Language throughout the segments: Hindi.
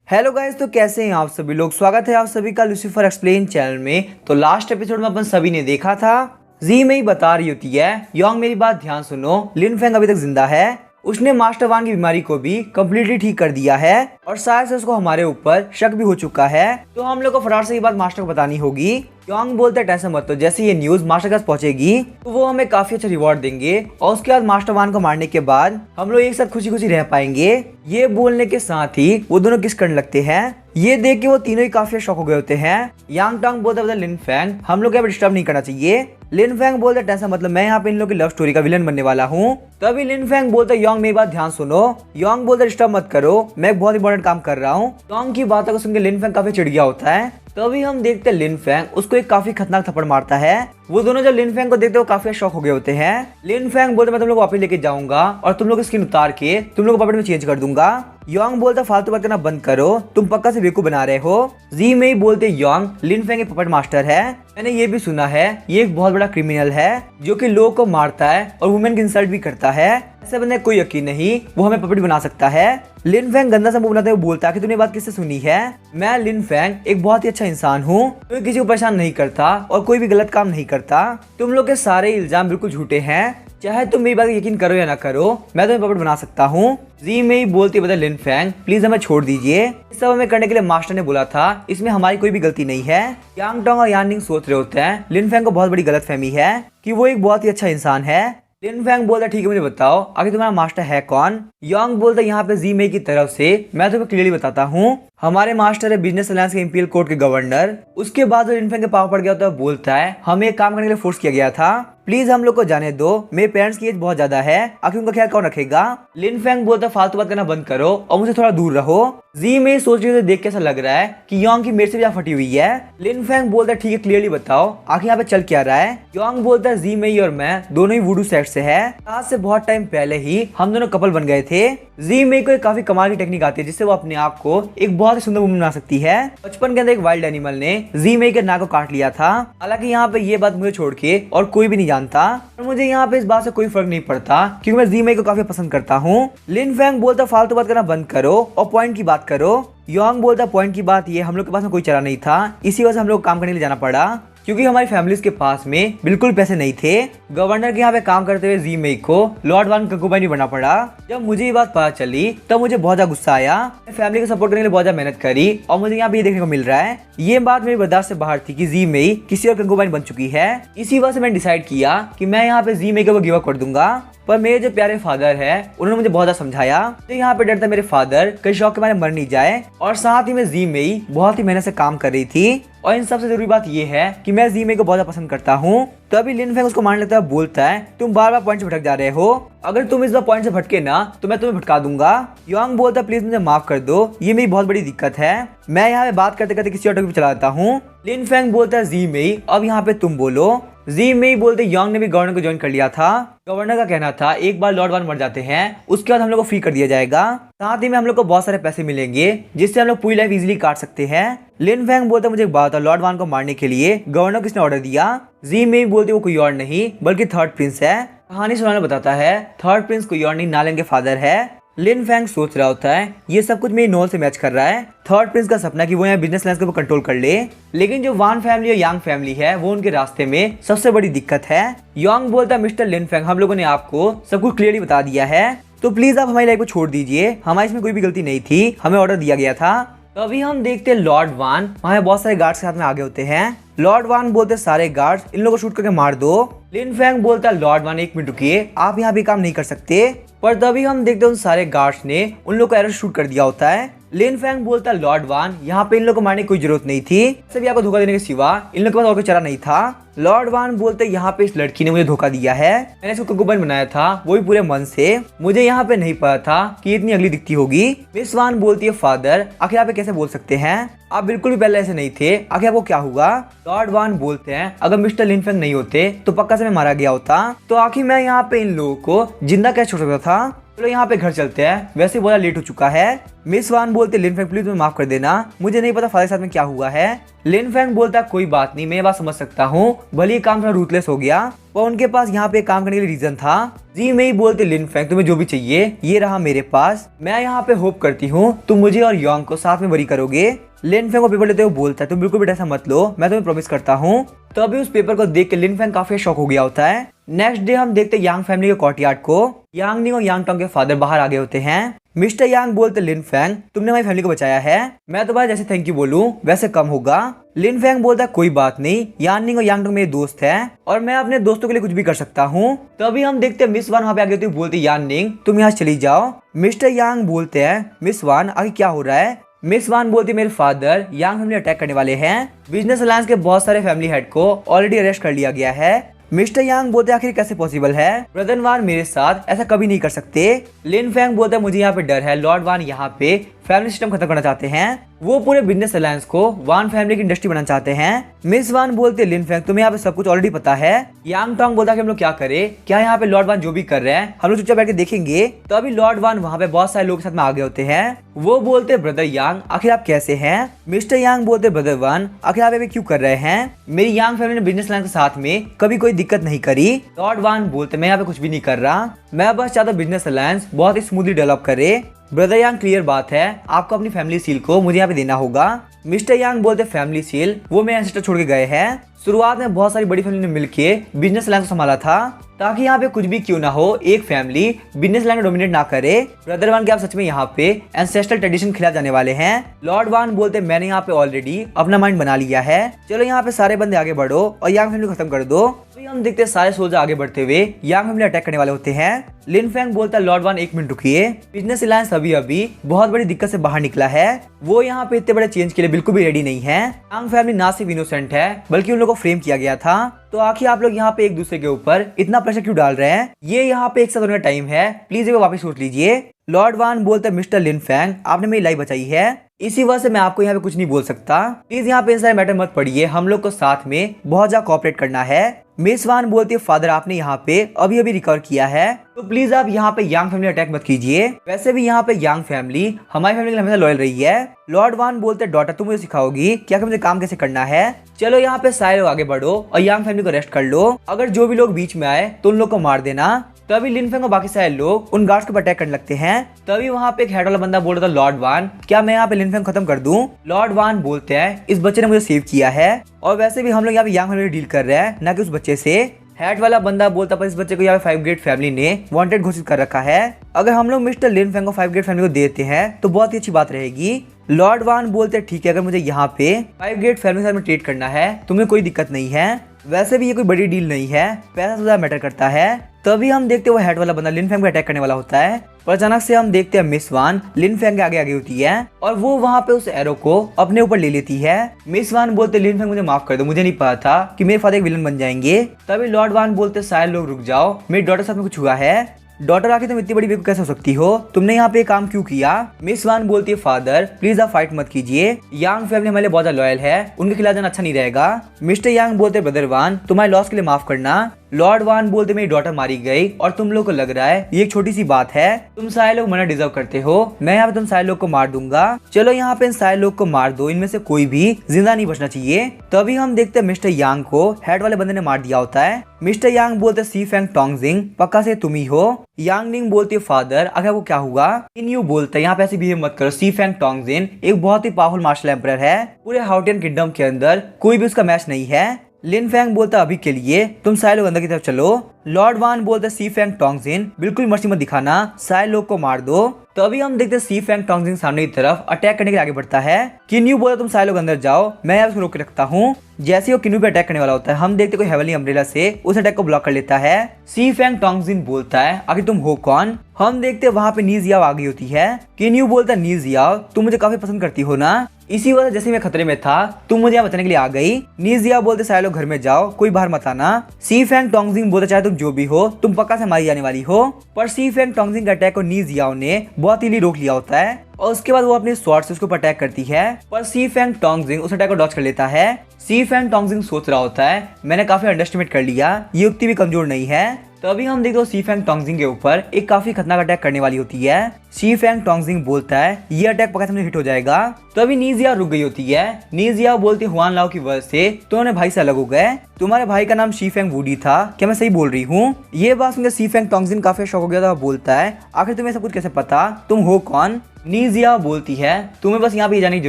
हेलो गाइस, तो कैसे हैं आप सभी लोग। स्वागत है आप सभी का लूसीफर एक्सप्लेन चैनल में। तो लास्ट एपिसोड में अपन सभी ने देखा था जी में ही बता रही होती है योंग मेरी बात ध्यान सुनो, लिन फेंग अभी तक जिंदा है। उसने मास्टर वान की बीमारी को भी कम्प्लीटली ठीक कर दिया है और शायद से उसको हमारे ऊपर शक भी हो चुका है। तो हम लोग को फटाफट से ये बात मास्टर को बतानी होगी। योंग बोलता है टेंशन मत, तो जैसे ये न्यूज मास्टर के पास पहुंचेगी तो वो हमें काफी अच्छा रिवॉर्ड देंगे और उसके बाद मास्टर वान को मारने के बाद हम लोग एक साथ खुशी खुशी रह पाएंगे। ये बोलने के साथ ही वो दोनों किस करने लगते हैं। ये देख के वो तीनों ही काफी शॉक हो गए होते हैं। यांग टांग बोलता है लिन फेंग हम लोग यहाँ पे डिस्टर्ब नहीं करना चाहिए। लिन फेंग बोलता है टेंशन मतलब मैं यहाँ पे इन लोगों की लव स्टोरी का विलन बनने वाला हूँ। तभी लिन फेंग बोलता है योंग मेरी बात ध्यान सुनो। योंग बोलता है डिस्टर्ब मत करो, मैं एक बहुत इंपॉर्टेंट काम कर रहा हूँ। योंग की बातों को सुनकर लिन फेंग काफी चिढ़ गया होता है। तभी हम देखते हैं लिन फेंग उसको एक काफी खतरनाक थप्पड़ मारता है। वो दोनों जब लिन फेंग को देखते हैं वो काफी शॉक हो गए होते हैं। लिन फेंग बोलते मैं तुम लोग वापस लेके जाऊंगा और तुम लोग स्किन उतार के तुम लोग को पपेट में चेंज कर दूंगा। योंग बोलता फालतू बात करना बंद करो, तुम पक्का से बेवकूफ बना रहे हो। जी में ही बोलते योंग लिन फेंग एक पपेट मास्टर है। मैंने ये भी सुना है ये एक बहुत बड़ा क्रिमिनल है जो कि लोगों को मारता है और वुमेन की इंसल्ट भी करता है। ऐसे बंदे कोई यकीन नहीं वो हमें पपेट बना सकता है। लिन फेंग गंदा सा मुंह बनाते हुए बोलता है कि तूने बात किससे सुनी है। मैं लिन फेंग एक बहुत ही अच्छा इंसान हूँ, कोई किसी को परेशान नहीं करता और कोई भी गलत काम नहीं करता। तुम लोग के सारे इल्जाम बिल्कुल झूठे हैं, चाहे तुम मेरी बात यकीन करो या ना करो, मैं तुम्हें पपेट बना सकता हूँ। जी में ही बोलती बता लिन फेंग प्लीज हमें छोड़ दीजिए, इस सब हमें करने के लिए मास्टर ने बोला था, इसमें हमारी कोई भी गलती नहीं है। यांग टोंग और यानिंग सोच रहे होते हैं लिन फेंग को बहुत बड़ी गलतफहमी है कि वो एक बहुत ही अच्छा इंसान है। लिन फेंग बोलता ठीक है मुझे बताओ आखिर तुम्हारा मास्टर है कौन। योंग बोलता यहाँ पे जी मेई की तरफ से मैं तुम्हें क्लियरली बताता हूँ, हमारे मास्टर है बिजनेस अलायंस के इंपीरियल कोर्ट के गवर्नर। उसके बाद लिन फेंग के पाव पड़ गया तो बोलता है हमें एक काम करने के लिए फोर्स किया गया था, प्लीज हम लोग को जाने दो, मेरे पेरेंट्स की एज बहुत ज्यादा है, आखिर उनका ख्याल कौन रखेगा। लिन फेंग बोलता फालतू बात करना बंद करो और मुझे थोड़ा दूर रहो। जी में सोच रही देख के ऐसा लग रहा है कि योंग की मेरे से भी फटी हुई है। लिन फेंग बोलता है ठीक है क्लियरली बताओ आखिर यहाँ पे चल क्या रहा है। योंग बोलता है जी मेई और मैं दोनों ही वुडू सेट से है, आज से बहुत टाइम पहले ही हम दोनों कपल बन गए थे। जी मेई को एक काफी कमाल की टेक्निक आती है जिससे वो अपने आप को एक बहुत ही सुंदर वुमन बना सकती है। बचपन के अंदर एक वाइल्ड एनिमल ने जी मेई के नाक को काट लिया था। हालांकि यहाँ पे ये बात मुझे छोड़ के और कोई भी नहीं जानता और मुझे यहाँ पे इस बात से कोई फर्क नहीं पड़ता क्योंकि मैं जी मेई को काफी पसंद करता हूँ। लिन फेंग बोलता फालतू बात करना बंद करो और पॉइंट की बात करो। योंग बोलता पॉइंट की बात ये हम लोग के पास में कोई चारा नहीं था, इसी वजह से हम लोग काम करने के लिए जाना पड़ा क्योंकि हमारी फैमिलीज के पास में बिल्कुल पैसे नहीं थे। गवर्नर के यहाँ पे काम करते हुए जी मेई को लॉर्ड वान कंकुबाइन भी बनना पड़ा। जब मुझे ये बात पता चली तब मुझे बहुत ज्यादा गुस्सा आया। मैं फैमिली को सपोर्ट करने के लिए बहुत ज्यादा मेहनत करी और मुझे यहाँ पे ये देखने को मिल रहा है ये बात मेरी बर्दाश्त से बाहर थी कि जी मेई किसी और कंकुबाइन बन चुकी है। इसी वजह से मैंने डिसाइड किया कि मैं यहाँ पे जी मेई को गिव अप कर दूंगा। पर मेरे जो प्यारे फादर है उन्होंने मुझे बहुत ज्यादा समझाया, तो यहाँ पे डर था मेरे फादर कहीं शौक के मारे मर नहीं जाए। और साथ ही में जी मेई बहुत ही मेहनत से काम कर रही थी और इन सबसे जरूरी बात ये है कि मैं जी मेई को बहुत ज्यादा पसंद करता हूँ। तभी लिन फेंग उसको मारने लगता है, बोलता है तुम बार बार पॉइंट से भटक जा रहे हो, अगर तुम इस बार पॉइंट से भटके ना तो मैं तुम्हें भटका दूंगा। योंग बोलता प्लीज मुझे माफ कर दो, ये मेरी बहुत बड़ी दिक्कत है, मैं यहाँ पे बात करते करते किसी और टॉपिक पे चला जाता हूँ। लिन फेंग बोलता है जी मेई अब यहाँ पे तुम बोलो। जी मेई बोलते योंग ने भी गवर्नर को ज्वाइन कर लिया था। गवर्नर का कहना था एक बार लॉर्ड वान मर जाते हैं उसके बाद हम लोग को फ्री कर दिया जाएगा, साथ ही में हम लोग को बहुत सारे पैसे मिलेंगे जिससे हम लोग पूरी लाइफ इजीली काट सकते हैं। लिन फेंग बोलते मुझे एक बात है, लॉर्ड वान को मारने के लिए गवर्नर किसने ऑर्डर दिया। जी मेई बोलते वो कोई और नहीं बल्कि थर्ड प्रिंस है। कहानी सुनाने बताता है थर्ड प्रिंस कोई और नहीं नालन के फादर है। लिन फेंग सोच रहा होता है ये सब कुछ मेरी नॉलेज से मैच कर रहा है। थर्ड प्रिंस का सपना कि वो यहाँ बिजनेस लाइन्स को कंट्रोल कर ले, लेकिन जो वान फैमिली और यांग फैमिली है वो उनके रास्ते में सबसे बड़ी दिक्कत है। योंग बोलता मिस्टर लिन फेंग हम लोगों ने आपको सब कुछ क्लियरली बता दिया है, तो प्लीज आप हमारी लाइफ को छोड़ दीजिए, हमारी इसमें कोई भी गलती नहीं थी, हमें ऑर्डर दिया गया था। तभी हम देखते हैं लॉर्ड वान वहाँ बहुत सारे गार्ड्स के साथ में आगे होते हैं। लॉर्ड वान बोलते सारे गार्ड्स इन लोगों को शूट करके मार दो। लिन फेंग बोलता लॉर्ड वान एक मिनट रुकिए, आप यहाँ भी काम नहीं कर सकते। पर तभी हम देखते हैं उन सारे गार्ड्स ने उन लोग को एरो शूट कर दिया होता है। लिन फेंग बोलता लॉर्ड वान यहाँ पे इन लोगों को मारने की कोई जरूरत नहीं थी, सभी आपको धोखा देने के सिवा इन लोगों के पास और कोई चारा नहीं था। लॉर्ड वान बोलते यहाँ पे इस लड़की ने मुझे धोखा दिया है, मैंने इसको कंकुबाइन बनाया था वो भी पूरे मन से, मुझे यहाँ पे नहीं पता था कि इतनी अगली दिखती होगी। मिस वान बोलती है फादर आखिर आप कैसे बोल सकते हैं, आप बिल्कुल भी पहले ऐसे नहीं थे, आखिर आपको क्या हुआ। लॉर्ड वान बोलते हैं अगर मिस्टर लिन फेंग नहीं होते तो पक्का से मैं मारा गया होता, तो आखिर मैं यहाँ पे इन लोगों को जिंदा कैसे छोड़ सकता था। चलो यहाँ पे घर चलते हैं, वैसे बहुत लेट हो चुका है। मिस वान बोलते लिन फेंग प्लीज मुझे माफ कर देना, मुझे नहीं पता फादर के साथ में क्या हुआ है। लिन फेंग बोलता कोई बात नहीं, मैं ये बात समझ सकता हूँ, भले ही काम थोड़ा रूथलेस हो गया पर उनके पास यहाँ पे काम करने के लिए रीजन था। जी मैं ही बोलते लिन फेंग तुम्हें जो भी चाहिए ये रहा मेरे पास, मैं यहाँ पे होप करती हूँ तुम मुझे और योंग को साथ में बरी करोगे। लिन फेंग को पेपर लेते हुए बोलता है तुम बिल्कुल भी ऐसा मत लो, मैं तुम्हें प्रॉमिस करता हूँ। तो अभी उस पेपर को देख के लिन फेंग काफी शॉक हो गया होता है। नेक्स्ट डे हम देखते यांग फैमिली के कोर्टयार्ड को। यांग निंग और यांग टोंग के फादर बाहर आ गए होते हैं। मिस्टर यांग बोलते लिन फेंग तुमने हमारी फैमिली को बचाया है, मैं तुम्हारे जैसे थैंक यू बोलूं वैसे कम होगा। लिन फेंग बोलता कोई बात नहीं, यांग निंग और यांग टोंग मेरे दोस्त हैं और मैं अपने दोस्तों के लिए कुछ भी कर सकता हूँ। तभी हम देखते हैं मिस वान वहाँ पे आ गई होती है, बोलती यांग निंग तुम यहाँ चली जाओ। मिस्टर यांग बोलते हैं मिस वान आगे क्या हो रहा है। मिस वान बोलती मेरे फादर यांग फैमिली अटैक करने वाले हैं, बिजनेस अलायंस के बहुत सारे फैमिली हेड को ऑलरेडी अरेस्ट कर लिया गया है। मिस्टर यांग बोलते आखिर कैसे पॉसिबल है, ब्रदर वान मेरे साथ ऐसा कभी नहीं कर सकते। लिन फेंग बोलते मुझे यहाँ पे डर है, लॉर्ड वान यहाँ पे फैमिली सिस्टम खत्म करना चाहते हैं, वो पूरे बिजनेस अलायंस को वान फैमिली की इंडस्ट्री बनाना चाहते हैं। मिस वान बोलते लिन फेंग तुम्हें यहाँ पे सब कुछ ऑलरेडी पता है। यांग टोंग बोलता कि हम लोग क्या करें, क्या यहाँ पे लॉर्ड वान जो भी कर रहे हैं हम लोग चुपचाप बैठ के देखेंगे। तो अभी लॉर्ड वान वहाँ पे बहुत सारे लोग के साथ में आ गए होते हैं। वो बोलते ब्रदर यांग आखिर आप कैसे हैं। मिस्टर यांग बोलते ब्रदर वान आखिर आप क्यों कर रहे हैं, मेरी यांग फैमिली ने बिजनेस अलायंस के साथ में कभी कोई दिक्कत नहीं करी। लॉर्ड वान बोलते मैं यहाँ पे कुछ भी नहीं कर रहा, मैं बस चाहता बिजनेस अलायंस बहुत ही स्मूथली डेवलप करे। ब्रदर यांग क्लियर बात है, आपको अपनी फैमिली सील को मुझे यहाँ पे देना होगा। मिस्टर यांग बोलते फैमिली सील वो मेरे एंसेस्टर छोड़ के गए हैं, शुरुआत में बहुत सारी बड़ी फैमिली ने मिलके बिजनेस अलायंस को संभाला था ताकि यहाँ पे कुछ भी क्यों ना हो एक फैमिली बिजनेस लाइन डोमिनेट ना करे। ब्रदर वान के आप सच में यहाँ पे एंसेस्ट्रल ट्रेडिशन खिला जाने वाले हैं। लॉर्ड वान बोलते मैंने यहाँ पे ऑलरेडी अपना माइंड बना लिया है, चलो यहाँ पे सारे बंदे आगे बढ़ो और यांग फैमिली को खत्म कर दो। तो हम देखते हैं सारे सोल्जर आगे बढ़ते हुए यांग फैमिली अटैक करने वाले होते हैं। लिन फेंग बोलता है लॉर्ड वान एक मिनट रुकिए, बिजनेस अलायंस अभी अभी बहुत बड़ी दिक्कत से बाहर निकला है, वो यहाँ पे इतने बड़े चेंज के लिए बिल्कुल भी रेडी नहीं है। यांग फैमिली ना सिर्फ इनोसेंट है बल्कि उन लोगों को फ्रेम किया गया था, तो आखिर आप लोग यहाँ पे एक दूसरे के ऊपर इतना प्रेशर क्यों डाल रहे हैं, ये यहाँ पे एक साथ होने का टाइम है, प्लीज एक वापस सोच लीजिए। लॉर्ड वान बोलते मिस्टर लिन फेंग आपने मेरी लाइफ बचाई है, इसी वजह से मैं आपको यहाँ पे कुछ नहीं बोल सकता, प्लीज यहाँ पे इन सारे मैटर मत पढ़िए, हम लोग को साथ में बहुत ज्यादा कोऑपरेट करना है। मिस वान बोलती है फादर आपने यहाँ पे अभी अभी रिकवर किया है, तो प्लीज आप यहाँ पे यांग फैमिली अटैक मत कीजिए, वैसे भी यहाँ पे यांग फैमिली हमारी फैमिली के लिए हमेशा लॉयल रही है। लॉर्ड वान बोलते डॉटर तुम मुझे सिखाओगी क्या कि मुझे काम कैसे करना है, चलो यहाँ पे सारे लोग आगे बढ़ो और यांग फैमिली को रेस्ट कर लो, अगर जो भी लोग बीच में आए तो उन लोग को मार देना। तभी लिन फेंग और बाकी सारे लोग उन गार्ड्स को अटैक करने लगते हैं। तभी वहाँ पे एक हेड वाला बंदा बोल रहा था लॉर्ड वान क्या मैं यहाँ पे लिन फेंग खत्म कर दूं। लॉर्ड वान बोलते हैं इस बच्चे ने मुझे सेव किया है और वैसे भी हम लोग यहाँ पे यांग फैमिली डील कर रहे हैं ना कि उस बच्चे से। हेड वाला बंदा बोलता पर इस बच्चे को यहाँ पे 5 ग्रेड फैमिली ने वांटेड घोषित कर रखा है, अगर हम लोग मिस्टर लिन फेंग को 5 ग्रेड फैमिली को देते हैं तो बहुत ही अच्छी बात रहेगी। लॉर्ड वान बोलते ठीक है अगर मुझे यहाँ पे 5 ग्रेड फैमिली के साथ में ट्रीट करना है तुम्हें कोई दिक्कत नहीं है, वैसे भी ये कोई बड़ी डील नहीं है, पैसा ज्यादा मैटर करता है। तभी हम देखते हैं वो हेड वाला बंदा लिन फेंग पे अटैक करने वाला होता है, पर अचानक से हम देखते हैं मिस वान लिन फेंग के आगे आगे होती है और वो वहाँ पे उस एरो को अपने ऊपर ले लेती है। मिस वान बोलते लिन फेंग मुझे माफ कर दो, मुझे नहीं पता था कि मेरे फादर एक विलन बन जाएंगे। तभी लॉर्ड वान बोलते सारे लोग रुक जाओ, मेरी डॉटर के साथ में कुछ हुआ है, डॉटर आके तुम इतनी बड़ी बेवकूफ कैसे हो सकती हो, तुमने यहाँ पे काम क्यों किया। मिस वान बोलती है फादर प्लीज आप फाइट मत कीजिए, यांग फैमिली हमारे लिए बहुत ज्यादा लॉयल है, उनके खिलाफ जाना अच्छा नहीं रहेगा। मिस्टर यांग बोलते ब्रदर वान तुम्हारे लॉस के लिए माफ करना। लॉर्ड वान बोलते मेरी डॉटर मारी गई और तुम लोग को लग रहा है ये एक छोटी सी बात है, तुम सारे लोग मरना डिजर्व करते हो, मैं यहाँ पे तुम सारे लोग को मार दूंगा, चलो यहाँ पे इन सारे लोग को मार दो, इनमें से कोई भी जिंदा नहीं बचना चाहिए। तभी हम देखते हैं मिस्टर यांग को हेड वाले बंदे ने मार दिया होता है। मिस्टर यांग बोलते सी फेंग टोंगजिंग पक्का से तुम ही हो। यांग निंग बोलती है फादर आखिर वो क्या हुआ। इन यू बोलता है यहाँ पे ऐसे बिहेव मत करो, सी फेंग टोंगजिन एक बहुत ही पावरफुल मार्शल एम्परर है, पूरे हाउटियन किंगडम के अंदर कोई भी उसका मैच नहीं है। लिन फेंग बोलता अभी के लिए तुम सारे लोग अंदर की तरफ चलो। लॉर्ड वान बोलता सी फेंग टोंगजिन बिल्कुल मर्सी मत दिखाना, सारे लोग को मार दो। तो अभी हम देखते हैं सी फेंग टोंगजिन सामने की तरफ अटैक करने के लिए आगे बढ़ता है। किन्यू बोलता तुम सारे लोग अंदर जाओ, मैं यहाँ उसको रोक के रखता हूँ। जैसे वो किन्यू पे अटैक करने वाला होता है हम देखते कोई हेवनली अम्ब्रेला से उस अटैक को ब्लॉक कर लेता है। सी फेंग टोंगजिन बोलता है आखिर तुम हो कौन। हम देखते हैं वहाँ पे नीज याओ आ गई होती है। किन्यू बोलता है नीज याओ तुम मुझे काफी पसंद करती हो ना, इसी वजह जैसे मैं खतरे में था तुम मुझे यहाँ बचाने के लिए आ गई। नीज याओ बोलते सारे लोग घर में जाओ, कोई बाहर मत आना। सी फेंग टोंगजिन बोलता चाहे तुम जो भी हो तुम पक्का से मारी जाने वाली हो, पर सी फेंग टोंगजिन के अटैक को नीज याओ ने बहुत इजीली रोक लिया होता है। और उसके बाद वो अपने स्वॉर्ड से उसको अटैक करती है, पर सी फेंग टोंगजिंग उस अटैक को डॉज कर लेता है। सी फेंग टोंगजिंग सोच रहा होता है मैंने काफी अंडरएस्टिमेट कर लिया, ये युक्ति भी कमजोर नहीं है। तो अभी हम देखते हो सी फेंग टोंगजिंग के ऊपर एक काफी खतरनाक अटैक करने वाली होती है। सी फेंग टोंगजिंग बोलता है ये अटैक पक्का तुमने हिट हो जाएगा। तो अभी नीजिया रुक गई होती है। नीजिया बोलती हुआन लाओ की वजह से दोनों भाई से अलग हो गए। तुम्हारे भाई का नाम शी फेंग वुडी था, क्या मैं सही बोल रही हूँ? ये बात सुनकर सी फेंग टोंगजिंग काफी शॉक हो गया था। बोलता है आखिर तुम्हें सब कुछ कैसे पता, तुम हो कौन? नीजिया बोलती है तुम्हें बस यहाँ पे जाने की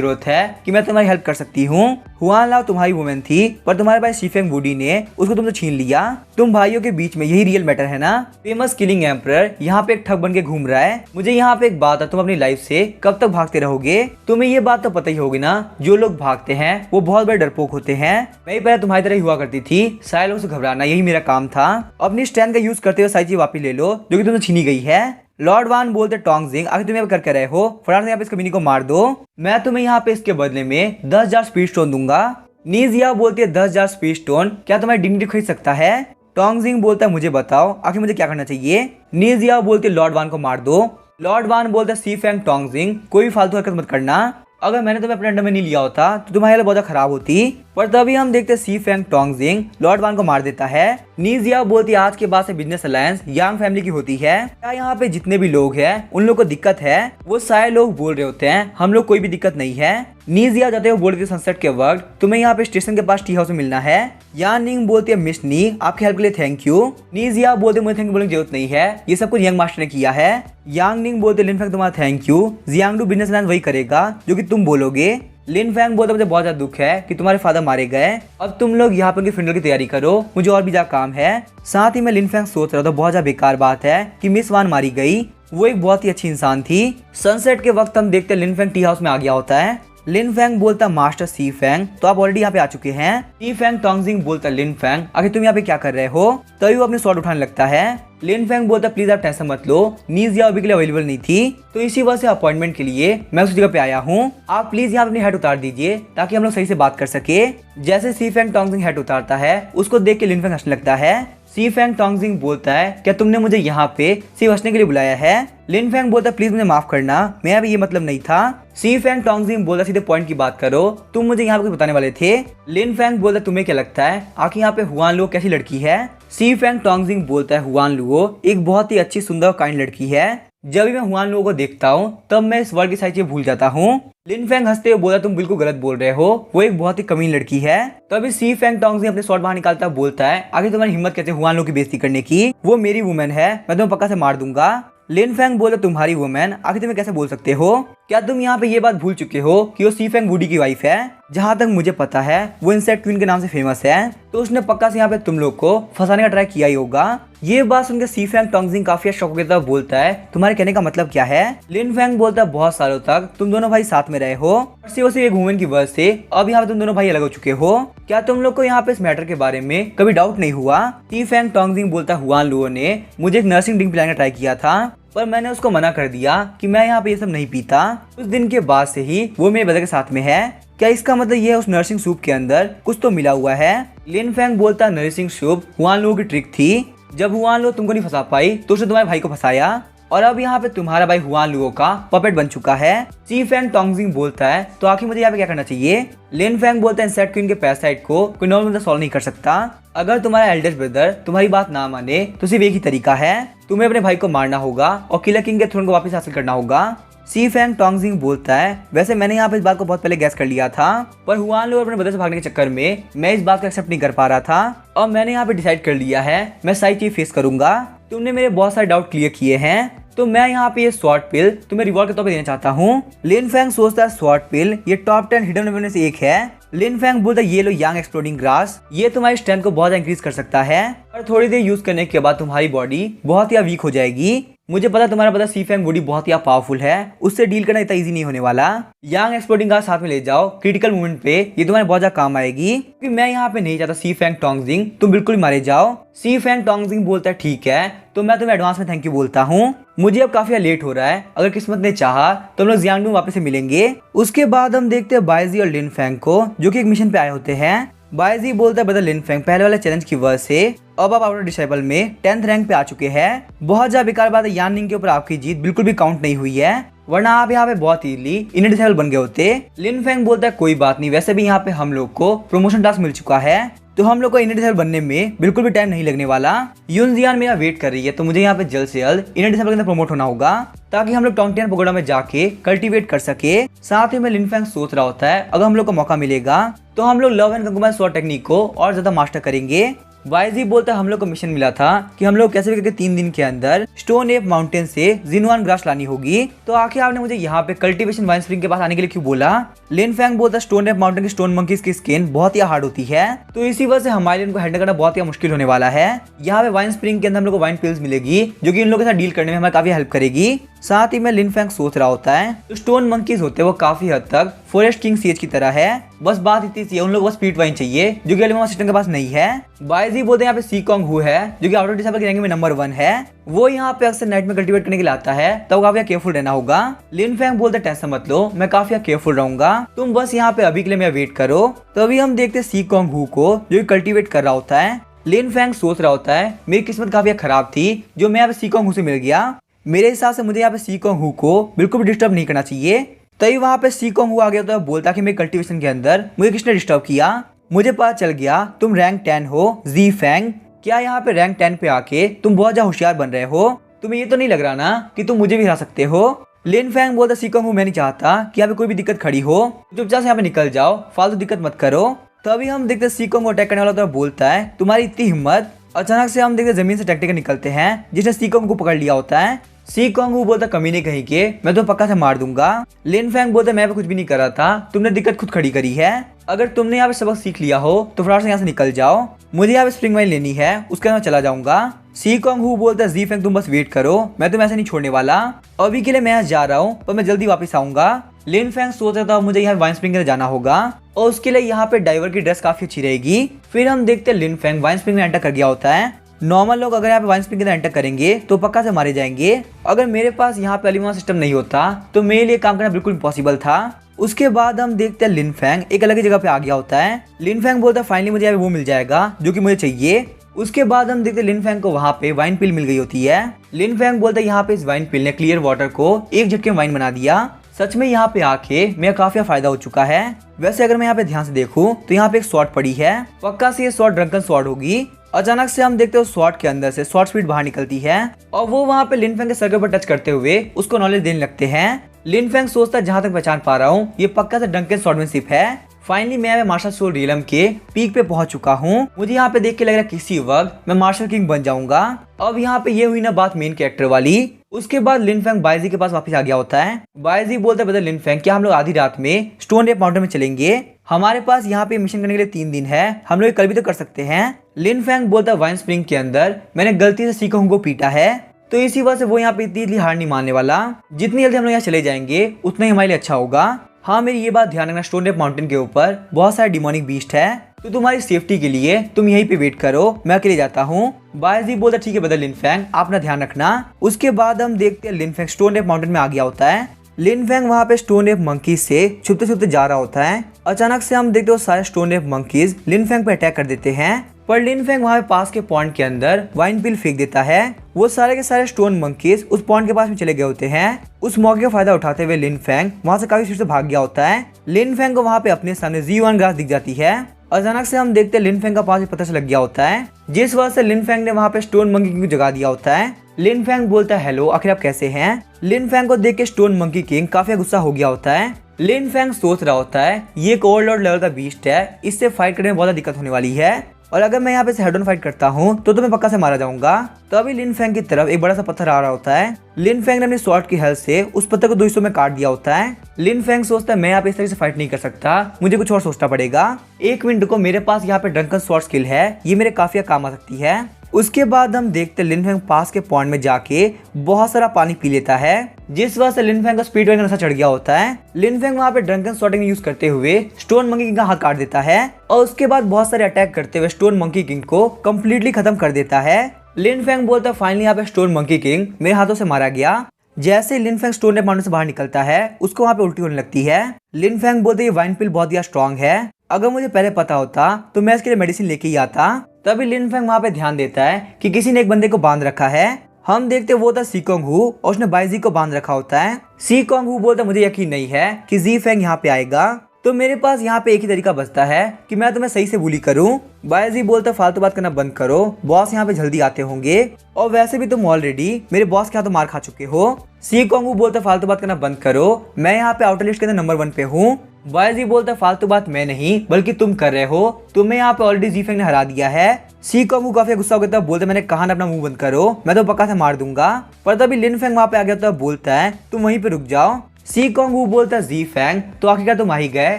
जरूरत है कि मैं तुम्हारी हेल्प कर सकती हूँ। हुआन लाओ तुम्हारी वुमेन थी, पर तुम्हारे भाई शी फेंग वुडी ने उसको तुमसे छीन लिया। तुम भाइयों के बीच में यही रियल मैटर है ना? फेमस किलिंग एम्परर यहाँ पे एक ठग बन के घूम रहा है। मुझे यहाँ पे एक बात है, तुम अपनी लाइफ से कब तक भागते रहोगे? तुम्हें ये बात तो पता ही होगी ना, जो लोग भागते हैं वो बहुत बड़े डरपोक होते हैं। मैं ही पहले तुम्हारी तरह ही हुआ करती थी, सारे लोगों से घबराना यही मेरा काम था। अपनी स्ट्रेंथ का यूज करते हुए सारी चीज वापस ले लो जो कि तुमसे छीनी गई है। लॉर्ड वान बोलते टोंगजिंग आखिर तुम यहाँ पे करके रहे हो, फटाफट से यहाँ पे इस कमीनी को मार दो। मैं तुम्हें यहाँ पे इसके बदले में 10,000 स्पीड स्टोन दूंगा। नीजिया बोलती है 10,000 स्पीड स्टोन क्या तुम्हारी डिग्निटी खरीद सकता है? टोंगजिंग बोलता है मुझे बताओ आखिर मुझे क्या करना चाहिए? नीजिया बोलती है लॉर्ड वान को मार दो। लॉर्ड वान बोलता है सी फेंग टोंगजिंग कोई फालतू हरकत मत करना, अगर मैंने तुम्हें अपने अंडर में नहीं लिया होता तो तुम्हारी हालत बहुत खराब होती। पर तभी हम देखते सी फेंग टोंगजिंग लॉर्ड वान को मार देता है। नीजिया बोलती आज के बाद से बिजनेस अलायंस यांग फैमिली की होती है। क्या यहाँ पे जितने भी लोग हैं उन लोग को दिक्कत है? वो सारे लोग बोल रहे होते हैं हम लोग कोई भी दिक्कत नहीं है। नीजिया जाते हुए बोल रही थी सनसेट के वक्त तुम्हें यहाँ पे स्टेशन के पास टी हाउस में मिलना है। यान निंग बोलती है मिस नी आपकी हेल्प के लिए थैंक यू। नीजिया बोलते मुझे थैंक यू बोलने की जरूरत नहीं है, ये सब कुछ यंग मास्टर ने किया है। यांग निंग बोलते लिन फेंग तुम्हारा थैंक यू, जियांगडू बिजनेस अलायंस वही करेगा जो कि तुम बोलोगे। लिन फेंग बोलते मुझे बहुत ज्यादा दुख है कि तुम्हारे फादर मारे गए, अब तुम लोग यहाँ पर उनकी फ्यूनरल की तैयारी करो, मुझे और भी ज्यादा काम है। साथ ही मैं लिन फेंग सोच रहा था बहुत ज्यादा बेकार बात है कि मिस वान मारी गई, वो एक बहुत ही अच्छी इंसान थी। सनसेट के वक्त हम देखते लिन फेंग टी हाउस में आ गया होता है। लिन फेंग बोलता मास्टर सी फेंग तो आप ऑलरेडी यहाँ पे आ चुके हैं। सी फेंग टोंगजिंग बोलता लिन फेंग आखिर तुम यहाँ पे क्या कर रहे हो? तभी वो अपने स्वॉर्ड उठाने लगता है। लिन फेंग बोलता प्लीज आप टेंशन मत लो, नीजिया अभी के लिए अवेलेबल नहीं थी तो इसी वजह से अपॉइंटमेंट के लिए मैं उस जगह पे आया हूँ। आप प्लीज यहाँ अपनी हेड उतार दीजिए ताकि हम लोग सही से बात कर सके। जैसे सी फेंग टोंगजिंग हेड उतारता है उसको देख के लिन फेंग हंसने लगता है। सी फेंग टोंगजिंग बोलता है क्या तुमने मुझे यहाँ पे सिर्फ हंसने के लिए बुलाया है? लिन फेंग बोलता प्लीज मुझे माफ करना, मेरा भी ये मतलब नहीं था। सी फेंग टोंगजिंग बोलता सीधे पॉइंट की बात करो, तुम मुझे यहाँ पे कुछ बताने वाले थे। लिन फेंग बोलता तुम्हें क्या लगता है आखिर यहाँ पे हुआन लुओ कैसी लड़की है? सी फेंग टोंगजिंग बोलता है हुआन लुओ एक बहुत ही अच्छी सुंदर काइंड लड़की है, जब भी मैं हुआन लुओ को देखता हूँ तब मैं इस वर्ल्ड की सारी चीजें भूल जाता हूँ। लिन फेंग हंसते हुए बोला तुम बिल्कुल गलत बोल रहे हो, वो एक बहुत ही कमीन लड़की है। तभी सी फेंग टोंगजिंग अपने स्वॉर्ड बाहर निकालता बोलता है आगे तुम्हारी हिम्मत कैसे हुआन लुओ की बेइज्जती करने की, वो मेरी वुमेन है, मैं तुम्हें पक्का से मार दूंगा। लिन फेंग बोले तुम्हारी वुमेन आखिर तुम्हें कैसे बोल सकते हो? क्या तुम यहाँ पे ये बात भूल चुके हो कि वो सी फेंग वुडी की वाइफ है? जहाँ तक मुझे पता है वो इंसेक्ट क्वीन के नाम से फेमस है, तो उसने पक्का से यहाँ पे तुम लोग को फंसाने का ट्राई किया ही होगा। ये बात सुनकर सी फेंग टोंगजिंग काफी शॉक हो गया, बोलता है तुम्हारे कहने का मतलब क्या है? लिन फेंग बोलता है बहुत सालों तक तुम दोनों भाई साथ में रहे हो, सिर्फ एक वुमेन की वजह से अब यहाँ पे तुम दोनों भाई अलग हो चुके हो। क्या तुम लोग को यहाँ पे इस मैटर के बारे में कभी डाउट नहीं हुआ? सी फेंग टोंगजिंग बोलता है हुआन लुओ ने मुझे एक नर्सिंग ड्रिंक पिलाने का ट्राई किया था, पर मैंने उसको मना कर दिया कि मैं यहाँ पे ये सब नहीं पीता। उस दिन के बाद से ही वो मेरे ब्रदर के साथ में है। क्या इसका मतलब ये है उस नर्सिंग सूप के अंदर कुछ तो मिला हुआ है? लिन फेंग बोलता नर्सिंग सूप हुआन लुओ की ट्रिक थी, जब हुआन लुओ तुमको नहीं फंसा पाई तो उसने तुम्हारे भाई को फंसाया और अब यहाँ पे तुम्हारा भाई हुआन लुओ का पपेट बन चुका है। सी फेंग टोंगजिंग बोलता है तो आखिर मुझे यहाँ पे क्या करना चाहिए? लिन फेंग बोलता है इंसेक्ट क्वीन के पैरासाइट को कोई नॉर्मल बंदा सॉल्व नहीं कर सकता, अगर तुम्हारा एल्डेस्ट ब्रदर तुम्हारी बात ना माने तो सिर्फ एक ही तरीका है, तुम्हें अपने भाई को मारना होगा और किलर किंग के थ्रोन को वापस हासिल करना होगा। सी फेंग टोंगजिंग बोलता है वैसे मैंने यहाँ पे इस बात को बहुत पहले गैस कर लिया था, पर हुआन लुओ अपने ब्रदर से भागने के चक्कर में मैं इस बात को एक्सेप्ट नहीं कर पा रहा था और मैंने यहाँ पे डिसाइड कर लिया है मैं सारी चीज फेस करूंगा। तुमने मेरे बहुत सारे डाउट क्लियर किए हैं तो मैं यहाँ पे ये स्वॉर्ड पिल तुम्हें रिवॉर्ड के तौर पे देना चाहता हूँ। लिन फेंग सोचता है स्वॉर्ड पिल ये टॉप 10 हिडन वेपन में से एक है। लिन फेंग बोलता है ये लो यांग एक्सप्लोडिंग ग्रास, ये तुम्हारी स्ट्रेंथ को बहुत इंक्रीज कर सकता है और थोड़ी देर यूज करने के बाद तुम्हारी बॉडी बहुत ही वीक हो जाएगी। मुझे पता तुम्हारा पता सी फेंग वुडी बहुत ही पावरफुल है, उससे डील करना इतना इजी नहीं होने वाला। यांग एक्सप्लोडिंग ग्रास साथ में ले जाओ, क्रिटिकल मोमेंट पे ये तुम्हारे बहुत ज्यादा काम आएगी, क्योंकि मैं यहाँ पे नहीं चाहता सी फेंग टोंगजिंग तुम बिल्कुल मारे जाओ। सी फेंग टोंगजिंग बोलता है ठीक है तो मैं तुम्हें एडवांस में थैंक यू बोलता हूँ, मुझे अब काफी लेट हो रहा है, अगर किस्मत ने चाहा तो हम लोग जियांगडू वापस से मिलेंगे। उसके बाद हम देखते हैं बाइजी और लिन फेंग को जो कि एक मिशन पे आए होते हैं। बायजी बोलता है ब्रदर लिन फेंग, पहले वाले चैलेंज की वजह से अब आप अपने डिसेबल में 10th रैंक पे आ चुके हैं। बहुत ज्यादा बेकार बात है, यान निंग के ऊपर आपकी जीत बिल्कुल भी काउंट नहीं हुई है, वरना आप यहाँ पे बहुत इजीली इन डिसेबल बन गए होते। लिन फेंग बोलता है कोई बात नहीं, वैसे भी यहाँ पे हम लोग को प्रमोशन टास्क मिल चुका है, तो हम लोग को इन डिसेबल बनने में बिल्कुल भी टाइम नहीं लगने वाला। यूनजियान मेरा वेट कर रही है, तो मुझे यहाँ पे जल्द से जल्द इन डिसेबल के अंदर प्रमोट होना होगा, ताकि हम लोग टोंगटियान पगोडा में जाके कल्टीवेट कर सके। साथ ही में लिन फेंग सोच रहा होता है अगर हम लोग को मौका मिलेगा तो हम लोग लव एंड कंकुबाइन स्वॉर्ड टेक्निक को और ज्यादा मास्टर करेंगे। वाईजी बोलता है हम लोग को मिशन मिला था कि हम लोग कैसे भी करके 3 दिन के अंदर स्टोन एप माउंटेन से जिनवान ग्रास लानी होगी, तो आखिर आपने मुझे यहाँ पे कल्टीवेशन वाइन स्प्रिंग के पास आने के लिए क्यों बोला। लिन फेंग बोलता है स्टोन एप माउंटेन की स्टोन मंकीज की स्किन बहुत ही हार्ड होती है, तो इसी वजह से हमारे लिए इनको हैंडल करना बहुत ही मुश्किल होने वाला है। यहाँ पे वाइन स्प्रिंग के अंदर हम लोग को वाइन पिल्स मिलेगी, जो कि इन लोगों के साथ डील करने में हमें काफी हेल्प करेगी। साथ ही में लिन फेंग सोच रहा होता है जो स्टोन मंकीज होते हैं वो काफी हद तक फॉरेस्ट किंग सीएच की तरह है, बस बात इतनी सी है उन लोगों को स्पीड वाइन चाहिए, जो कि एलिमा सिस्टम के पास नहीं है। बायजी बोलते हैं यहाँ पे सीकोंग हु है, जो कि आउट ऑफ डिसेबल की रैंकिंग में नंबर 1 है, वो यहाँ पे अक्सर नाइट में कल्टीवेट करने के लिए आता है, तब काफी केयरफुल रहना होगा। लिन फेंग बोलते टेंशन मत लो, मैं काफी केयरफुल रहूंगा, तुम बस यहाँ पे अभी के लिए मेरा वेट करो। तो अभी हम देखते हैं सीकोंग हु को, जो कल्टीवेट कर रहा होता है। लिन फेंग सोच रहा होता है मेरी किस्मत काफी खराब थी जो मैं यहाँ पे सीकोंग हु से मिल गया, मेरे हिसाब से मुझे यहाँ पे सीकोंग हु को बिल्कुल भी डिस्टर्ब नहीं करना चाहिए। तभी वहाँ पे सीकोंग हु आ गया तो बोलता कि मेरे कल्टीवेशन के अंदर मुझे किसने डिस्टर्ब किया, मुझे पता चल गया तुम रैंक 10 हो जी फेंग, क्या यहाँ पे रैंक 10 पे आके तुम बहुत ज्यादा होशियार बन रहे हो, तुम्हें ये तो नहीं लग रहा ना कि तुम मुझे भी हरा सकते हो। लिन फेंग बोलता सीकोंग हु मैं नहीं चाहता कि यहाँ पे कोई भी दिक्कत खड़ी हो, चुपचाप से यहाँ पे निकल जाओ, फालतू दिक्कत मत करो। तभी हम देखते सीकोंग को अटैक करने वाला तो बोलता है तुम्हारी इतनी हिम्मत। अचानक से हम देखते जमीन से टैक्टिकल निकलते हैं जिसने सीकोंग को पकड़ लिया होता है। सीकोंग हु बोलता कमीने कहीं के, मैं तो पक्का से मार दूंगा। लिन फेंग बोलता मैं कुछ भी नहीं कर रहा था, तुमने दिक्कत खुद खड़ी करी है, अगर तुमने यहाँ पे सबक सीख लिया हो तो फटाफट से यहाँ से निकल जाओ, मुझे यहाँ पे स्प्रिंग वाइन लेनी है, उसके बाद मैं चला जाऊंगा। सीकोंग हु बोलता है जी फेंग तुम बस वेट करो, मैं तुम्हें ऐसे नहीं छोड़ने वाला, अभी के लिए मैं यहाँ जा रहा हूँ पर मैं जल्दी वापस आऊंगा। लिन फेंग सोच रहा था मुझे यहाँ वाइन स्प्रिंग के जाना होगा और उसके लिए यहाँ पे डाइवर की ड्रेस काफी अच्छी रहेगी। फिर हम देखते हैं लिन फेंग वाइन स्प्रिंग में एंटर कर गया होता है। नॉर्मल लोग अगर यहाँ पे वाइन स्प्रिंग के अंदर एंटर करेंगे तो पक्का से मारे जाएंगे, अगर मेरे पास यहाँ पे एलिमा सिस्टम नहीं होता तो मेरे लिए काम करना बिल्कुल इम्पॉसिबल था। उसके बाद हम देखते हैं लिन फेंग एक अलग ही जगह पे आ गया होता है। लिन फेंग बोलता है फाइनली मुझे यहाँ पे वो मिल जाएगा जो कि मुझे चाहिए। उसके बाद हम देखते हैं लिन फेंग को वहाँ पे वाइन पिल मिल गई होती है। लिन फेंग बोलता है यहाँ पे इस वाइन पिल ने क्लियर वाटर को एक झटके में वाइन बना दिया, सच में यहाँ पे आके मेरा काफी फायदा हो चुका है। वैसे अगर मैं यहाँ पे ध्यान से देखूं तो यहाँ पे एक स्वॉर्ड पड़ी है, पक्का से ये स्वॉर्ड ड्रंकन स्वॉर्ड होगी। अचानक से हम देखते हैं स्वॉर्ड के अंदर से स्वॉर्ड स्पीड बाहर निकलती है और वो वहाँ पे लिन फेंग के सर के ऊपर टच करते हुए उसको नॉलेज देने लगते हैं। लिन फेंग सोचता है जहाँ तक पहचान पा रहा हूँ ये पक्का से ड्रंकन स्वॉर्डमैनशिप है। फाइनली मैं मार्शल सोल रियलम के पीक पे पहुंच चुका हूँ, मुझे यहाँ पे देख के लग रहा है किसी वक्त मैं मार्शल किंग बन जाऊंगा। अब यहाँ पे ये हुई ना बात मेन कैरेक्टर वाली। उसके बाद लिन फेंग बायजी के पास वापस आ गया होता है। बायजी बोलता है ब्रदर लिन फेंग क्या हम लोग आधी रात में स्टोन एप माउंटेन में चलेंगे, हमारे पास यहाँ पे मिशन करने के लिए 3 दिन है, हम लोग कल भी तो कर सकते हैं। लिन फेंग बोलता है वाइन स्प्रिंग के अंदर मैंने गलती से सीकोंग को पीटा है, तो इसी वजह से वो यहाँ पे इतनी हार नहीं मानने वाला, जितनी जल्दी हम लोग यहाँ चले जाएंगे उतना ही हमारे लिए अच्छा होगा। हाँ मेरी ये बात ध्यान रखना स्टोन एप माउंटेन के ऊपर बहुत सारे डिमोनिक बीस्ट है, तो तुम्हारी सेफ्टी के लिए तुम यहीं पे वेट करो, मैं अकेले जाता हूँ। बायजी बोलता ठीक है ब्रदर लिन फेंग आप अपना ध्यान रखना। उसके बाद हम देखते हैं लिन फेंग स्टोन एप माउंटेन में आ गया होता है। लिन फेंग वहाँ पे स्टोन एप मंकीज से छुपते छुपते जा रहा होता है। अचानक से हम देखते हो सारे स्टोन एप मंकीज लिन फेंग पे अटैक कर देते हैं, पर लिन फेंग वहाँ पे पास के पॉइंट के अंदर वाइन पिल फेंक देता है। वो सारे के सारे स्टोन मंकीज उस पॉइंट के पास में चले गए होते हैं। उस मौके का फायदा उठाते हुए लिन फेंग वहाँ से काफी स्पीड से भाग गया होता है। लिन फेंग को वहाँ पे अपने सामने जी1 ग्रास दिख जाती है। अचानक से हम देखते हैं लिन फेंग का पास पता से लग गया होता है, जिस वजह से लिन फेंग ने वहाँ पे स्टोन मंकी को जगा दिया होता है। लिन फेंग बोलता है हेलो आखिर आप कैसे हैं। लिन फेंग को देख के स्टोन मंकी किंग काफी गुस्सा हो गया होता है। लिन फेंग सोच रहा होता है ये एक ओवरलॉर्ड लेवल का बीस्ट है, इससे फाइट करने में बहुत दिक्कत होने वाली है, और अगर मैं यहाँ पे हेड ऑन फाइट करता हूँ तो मैं पक्का से मारा जाऊंगा। तभी लिन फेंग की तरफ एक बड़ा सा पत्थर आ रहा होता है। लिन फेंग ने अपनी स्वॉर्ड की हेल्प से उस पत्थर को 2 हिस्सों में काट दिया होता है। लिन फेंग सोचता है मैं यहाँ पे इस तरह से फाइट नहीं कर सकता, मुझे कुछ और सोचना पड़ेगा। 1 मिनट को मेरे पास यहाँ पे ड्रंकन स्वॉर्ड स्किल है, ये मेरे काफी काम आ सकती है। उसके बाद हम देखते लिन फेंग पास के पॉइंट में जाके बहुत सारा पानी पी लेता है, जिस वजह से लिन फेंग का स्पीड का नशा चढ़ गया होता है। लिन फेंग वहाँ पे ड्रंकन स्वॉर्डिंग यूज करते हुए स्टोन मंकी किंग का हाथ काट देता है और उसके बाद बहुत सारे अटैक करते हुए स्टोन मंकी किंग को कम्प्लीटली खत्म कर देता है। लिन फेंग बोलता है फाइनली यहाँ पे स्टोन मंकी किंग मेरे हाथों से मारा गया। जैसे लिन फेंग स्टोन एप माउंटेन से बाहर निकलता है उसको वहाँ पे उल्टी होने लगती है। लिन फेंग बोलते ये वाइन पिल बहुत ही स्ट्रॉन्ग है, अगर मुझे पहले पता होता तो मैं इसके लिए मेडिसिन लेके ही आता। तभी लिन फेंग वहाँ पे ध्यान देता है कि किसी ने एक बंदे को बांध रखा है। हम देखते वो था सी कोंग हु और उसने बाइजी को बांध रखा होता है। सी कोंग हु बोलता मुझे यकीन नहीं है कि जी फेंग यहाँ पे आएगा, तो मेरे पास यहाँ पे एक ही तरीका बचता है कि मैं तुम्हें सही से बुली करूँ। बाइजी बोलता फालतू बात करना बंद करो, बॉस यहाँ पे जल्दी आते होंगे और वैसे भी तुम ऑलरेडी मेरे बॉस के हाथों मार खा चुके हो। सी कोंग हु बोलता फालतू बात करना बंद करो, मैं यहाँ पे आउटर लिस्ट के अंदर नंबर 1 पे हूँ। बाइजी बोलता फालतू बात मैं नहीं बल्कि तुम कर रहे हो, तुम्हें यहाँ पे ऑलरेडी जी फेंग ने हरा दिया है। सी कोंग हु काफी गुस्सा हो गया था, बोलते मैंने कहा ना अपना मुंह बंद करो, मैं तो पक्का से मार दूंगा। पर तभी लिन फेंग वहाँ पे आ गया था, बोलता है तुम वहीं पे रुक जाओ। सी कोंग हु बोलता जी फेंग तो आखिरकार तुम आ ही गए,